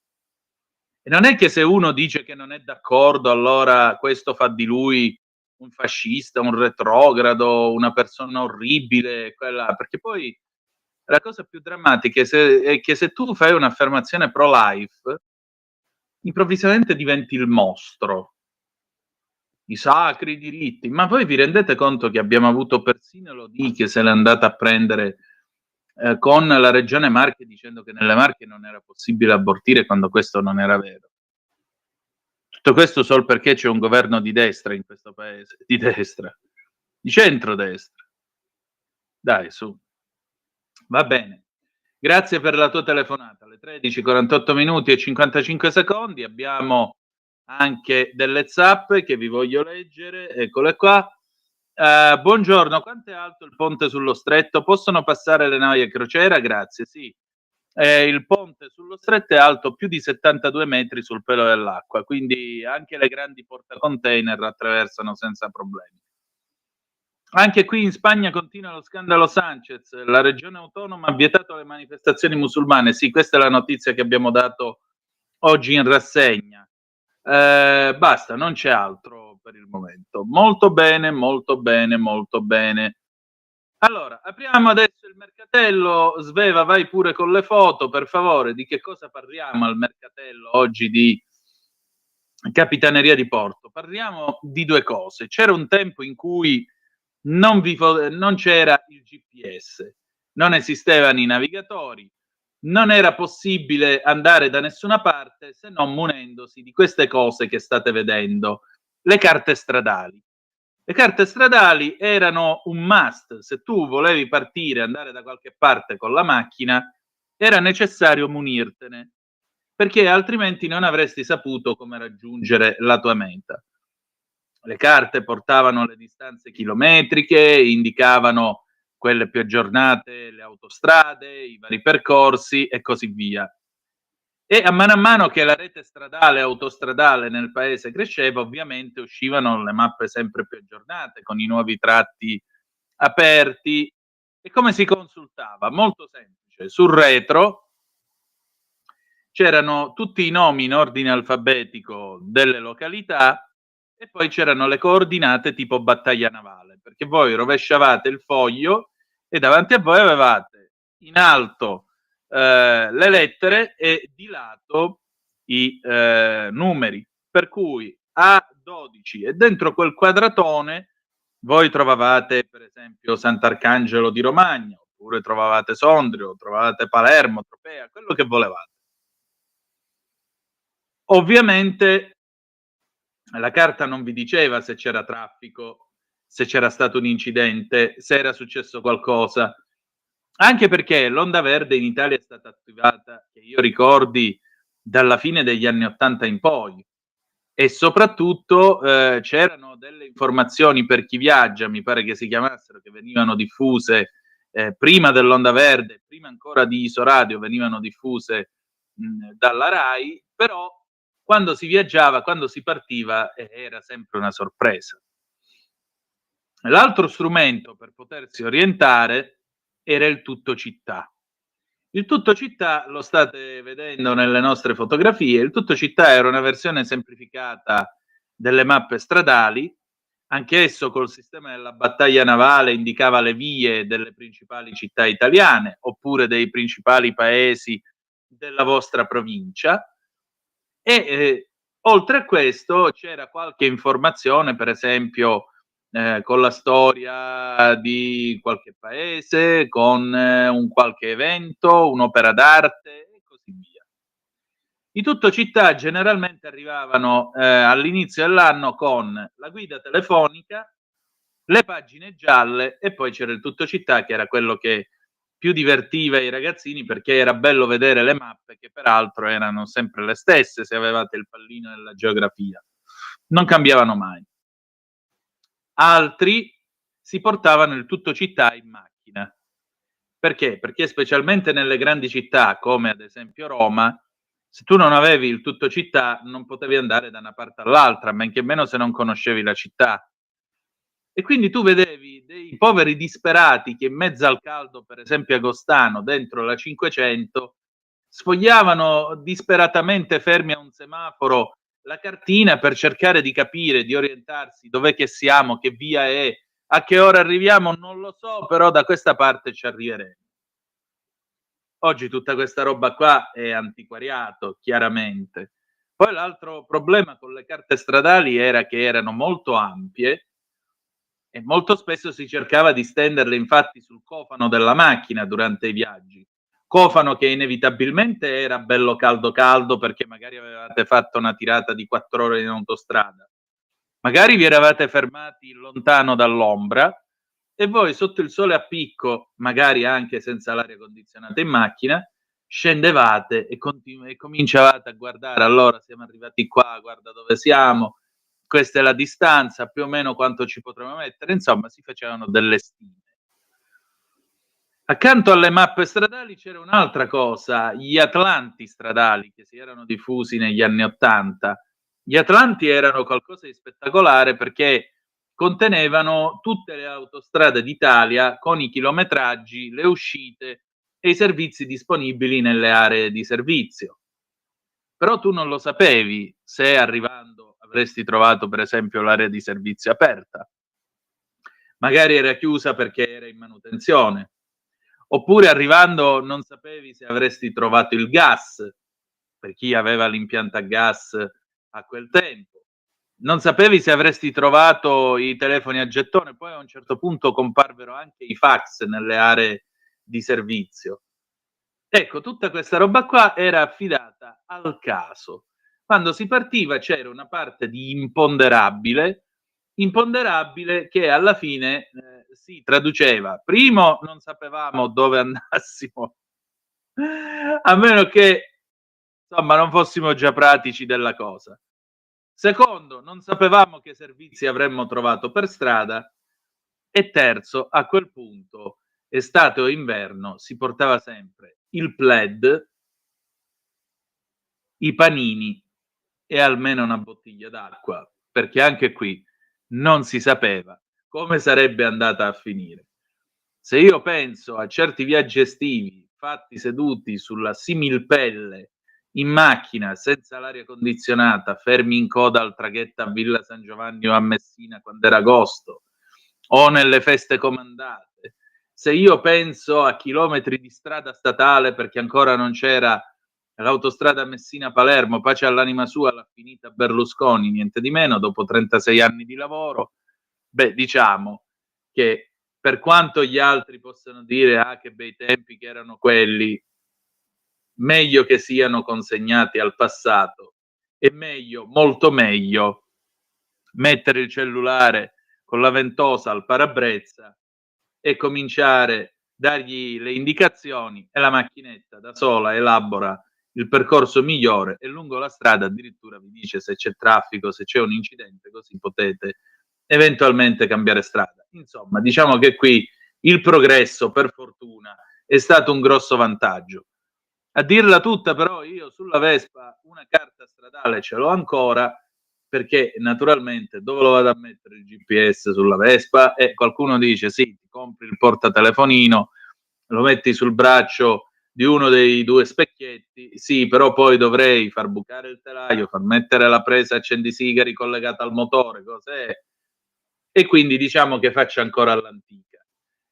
E non è che se uno dice che non è d'accordo, allora questo fa di lui un fascista, un retrogrado, una persona orribile, quella, perché poi la cosa più drammatica è che se tu fai un'affermazione pro-life, improvvisamente diventi il mostro, i sacri diritti, ma voi vi rendete conto che abbiamo avuto persino Lodi che se l'è andata a prendere con la regione Marche dicendo che nelle Marche non era possibile abortire quando questo non era vero. Tutto questo solo perché c'è un governo di destra in questo paese, di destra, di centrodestra. Dai, su. Va bene. Grazie per la tua telefonata. Alle 13:48 minuti e 55 secondi abbiamo anche delle zappe che vi voglio leggere. Eccole qua. Buongiorno, quanto è alto il ponte sullo stretto? Possono passare le navi a crociera? Grazie, sì. Il ponte sullo stretto è alto più di 72 metri sul pelo dell'acqua, quindi anche le grandi portacontainer attraversano senza problemi. Anche qui in Spagna continua lo scandalo Sanchez, la regione autonoma ha vietato le manifestazioni musulmane. Sì, questa è la notizia che abbiamo dato oggi in rassegna. Basta, non c'è altro per il momento. Molto bene, molto bene, molto bene. Allora, apriamo adesso il mercatello. Sveva, vai pure con le foto, per favore. Di che cosa parliamo al mercatello oggi di Capitaneria di Porto? Parliamo di due cose. C'era un tempo in cui non c'era il GPS, non esistevano i navigatori, non era possibile andare da nessuna parte se non munendosi di queste cose che state vedendo, le carte stradali. Le carte stradali erano un must. Se tu volevi partire, andare da qualche parte con la macchina, era necessario munirtene, perché altrimenti non avresti saputo come raggiungere la tua meta. Le carte portavano le distanze chilometriche, indicavano quelle più aggiornate, le autostrade, i vari percorsi e così via. E a mano che la rete stradale e autostradale nel paese cresceva, ovviamente uscivano le mappe sempre più aggiornate, con i nuovi tratti aperti. E come si consultava? Molto semplice. Sul retro c'erano tutti i nomi in ordine alfabetico delle località e poi c'erano le coordinate tipo battaglia navale, perché voi rovesciavate il foglio e davanti a voi avevate in alto le lettere e di lato i numeri, per cui A12 e dentro quel quadratone voi trovavate per esempio Sant'Arcangelo di Romagna, oppure trovavate Sondrio, trovavate Palermo, Tropea, quello che volevate. Ovviamente la carta non vi diceva se c'era traffico, se c'era stato un incidente, se era successo qualcosa, anche perché l'onda verde in Italia è stata attivata, che io ricordi, dalla fine degli anni '80 in poi, e soprattutto c'erano delle informazioni per chi viaggia, mi pare che si chiamassero, che venivano diffuse prima dell'onda verde, prima ancora di Isoradio, venivano diffuse dalla RAI, però quando si viaggiava, quando si partiva, era sempre una sorpresa. L'altro strumento per potersi orientare era il tutto città. Il tutto città lo state vedendo nelle nostre fotografie. Il tutto città era una versione semplificata delle mappe stradali, anch'esso col sistema della battaglia navale indicava le vie delle principali città italiane oppure dei principali paesi della vostra provincia e oltre a questo c'era qualche informazione, per esempio con la storia di qualche paese, con un qualche evento, un'opera d'arte e così via. I tutto città generalmente arrivavano all'inizio dell'anno con la guida telefonica, le pagine gialle e poi c'era il tutto città che era quello che più divertiva i ragazzini perché era bello vedere le mappe che peraltro erano sempre le stesse se avevate il pallino della geografia, non cambiavano mai. Altri si portavano il tutto città in macchina. Perché? Perché specialmente nelle grandi città, come ad esempio Roma, se tu non avevi il tutto città non potevi andare da una parte all'altra, men che meno se non conoscevi la città. E quindi tu vedevi dei poveri disperati che in mezzo al caldo, per esempio agostano, dentro la 500, sfogliavano disperatamente fermi a un semaforo la cartina per cercare di capire, di orientarsi, dov'è che siamo, che via è, a che ora arriviamo, non lo so, però da questa parte ci arriveremo. Oggi tutta questa roba qua è antiquariato, chiaramente. Poi l'altro problema con le carte stradali era che erano molto ampie e molto spesso si cercava di stenderle infatti sul cofano della macchina durante i viaggi. Cofano che inevitabilmente era bello caldo caldo perché magari avevate fatto una tirata di 4 ore in autostrada. Magari vi eravate fermati lontano dall'ombra e voi sotto il sole a picco, magari anche senza l'aria condizionata in macchina, scendevate e cominciavate a guardare, allora siamo arrivati qua, guarda dove siamo, questa è la distanza, più o meno quanto ci potremo mettere, insomma si facevano delle stime. Accanto alle mappe stradali c'era un'altra cosa, gli atlanti stradali che si erano diffusi negli anni '80. Gli atlanti erano qualcosa di spettacolare perché contenevano tutte le autostrade d'Italia con i chilometraggi, le uscite e i servizi disponibili nelle aree di servizio. Però tu non lo sapevi se arrivando avresti trovato per esempio l'area di servizio aperta. Magari era chiusa perché era in manutenzione. Oppure arrivando non sapevi se avresti trovato il gas, per chi aveva l'impianto a gas a quel tempo. Non sapevi se avresti trovato i telefoni a gettone, poi a un certo punto comparvero anche i fax nelle aree di servizio. Ecco, tutta questa roba qua era affidata al caso. Quando si partiva c'era una parte di imponderabile che alla fine si traduceva. Primo, non sapevamo dove andassimo, a meno che insomma non fossimo già pratici della cosa. Secondo, non sapevamo che servizi avremmo trovato per strada. E terzo, a quel punto, estate o inverno, si portava sempre il plaid, i panini e almeno una bottiglia d'acqua, perché anche qui non si sapeva come sarebbe andata a finire. Se io penso a certi viaggi estivi fatti seduti sulla similpelle in macchina senza l'aria condizionata, fermi in coda al traghetto a Villa San Giovanni o a Messina quando era agosto, o nelle feste comandate, se io penso a chilometri di strada statale perché ancora non c'era l'autostrada Messina-Palermo, pace all'anima sua, l'ha finita Berlusconi, niente di meno, dopo 36 anni di lavoro, beh, diciamo che per quanto gli altri possano dire ah che bei tempi che erano quelli, meglio che siano consegnati al passato e meglio, molto meglio, mettere il cellulare con la ventosa al parabrezza e cominciare, dargli le indicazioni e la macchinetta da sola elabora il percorso migliore e lungo la strada addirittura vi dice se c'è traffico, se c'è un incidente, così potete eventualmente cambiare strada. Insomma, diciamo che qui il progresso, per fortuna, è stato un grosso vantaggio. A dirla tutta, però, io sulla Vespa una carta stradale ce l'ho ancora, perché naturalmente dove lo vado a mettere il GPS sulla Vespa? E qualcuno dice sì, ti compri il portatelefonino, lo metti sul braccio di uno dei due specchietti, sì, però poi dovrei far bucare il telaio, far mettere la presa accendisigari collegata al motore, cos'è? E quindi diciamo che faccio ancora all'antica.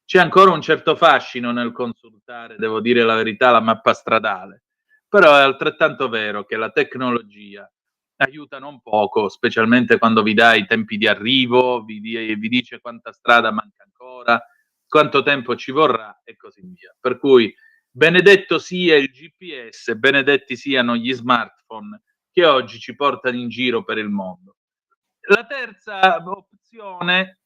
C'è ancora un certo fascino nel consultare, devo dire la verità, la mappa stradale, però è altrettanto vero che la tecnologia aiuta non poco, specialmente quando vi dà i tempi di arrivo, vi dice quanta strada manca ancora, quanto tempo ci vorrà e così via. Per cui benedetto sia il GPS, benedetti siano gli smartphone che oggi ci portano in giro per il mondo. La terza opzione,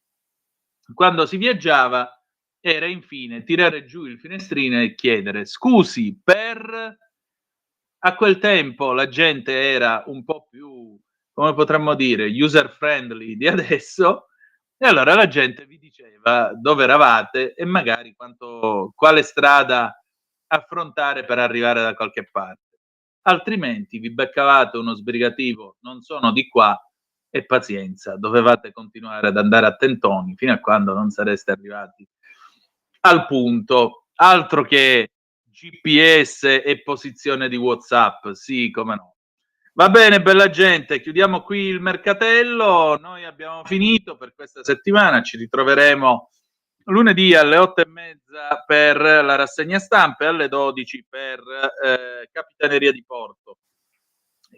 quando si viaggiava, era infine tirare giù il finestrino e chiedere scusi per... A quel tempo la gente era un po' più, come potremmo dire, user friendly di adesso, e allora la gente vi diceva dove eravate e magari quale strada affrontare per arrivare da qualche parte. Altrimenti vi beccavate uno sbrigativo, non sono di qua, e pazienza, dovevate continuare ad andare a tentoni fino a quando non sareste arrivati al punto. Altro che GPS e posizione di WhatsApp, sì, come no. Va bene, bella gente, chiudiamo qui il mercatello, noi abbiamo finito per questa settimana, ci ritroveremo lunedì alle 8:30 per la rassegna stampa e alle 12 per Capitaneria di Porto.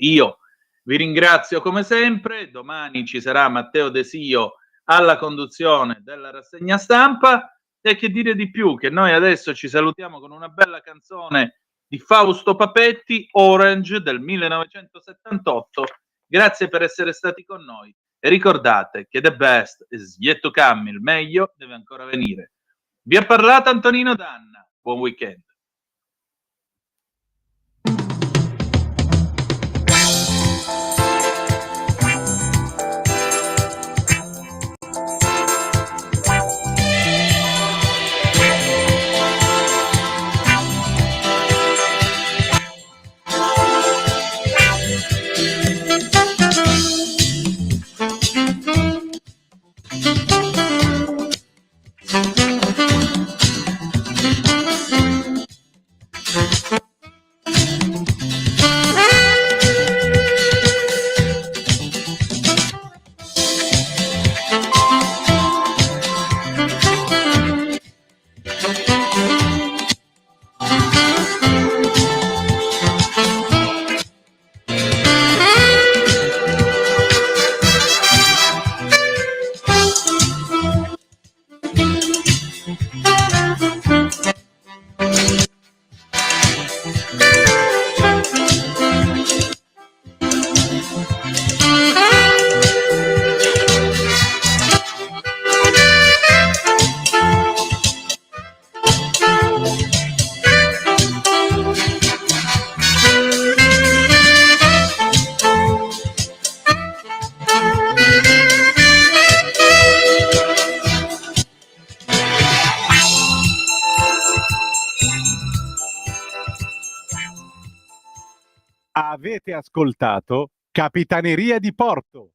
Io vi ringrazio come sempre, domani ci sarà Matteo Desio alla conduzione della rassegna stampa. E che dire di più, che noi adesso ci salutiamo con una bella canzone di Fausto Papetti, Orange del 1978. Grazie per essere stati con noi e ricordate che the best is yet to come, il meglio deve ancora venire. Vi ha parlato Antonino Danna, buon weekend. Avete ascoltato Capitaneria di Porto.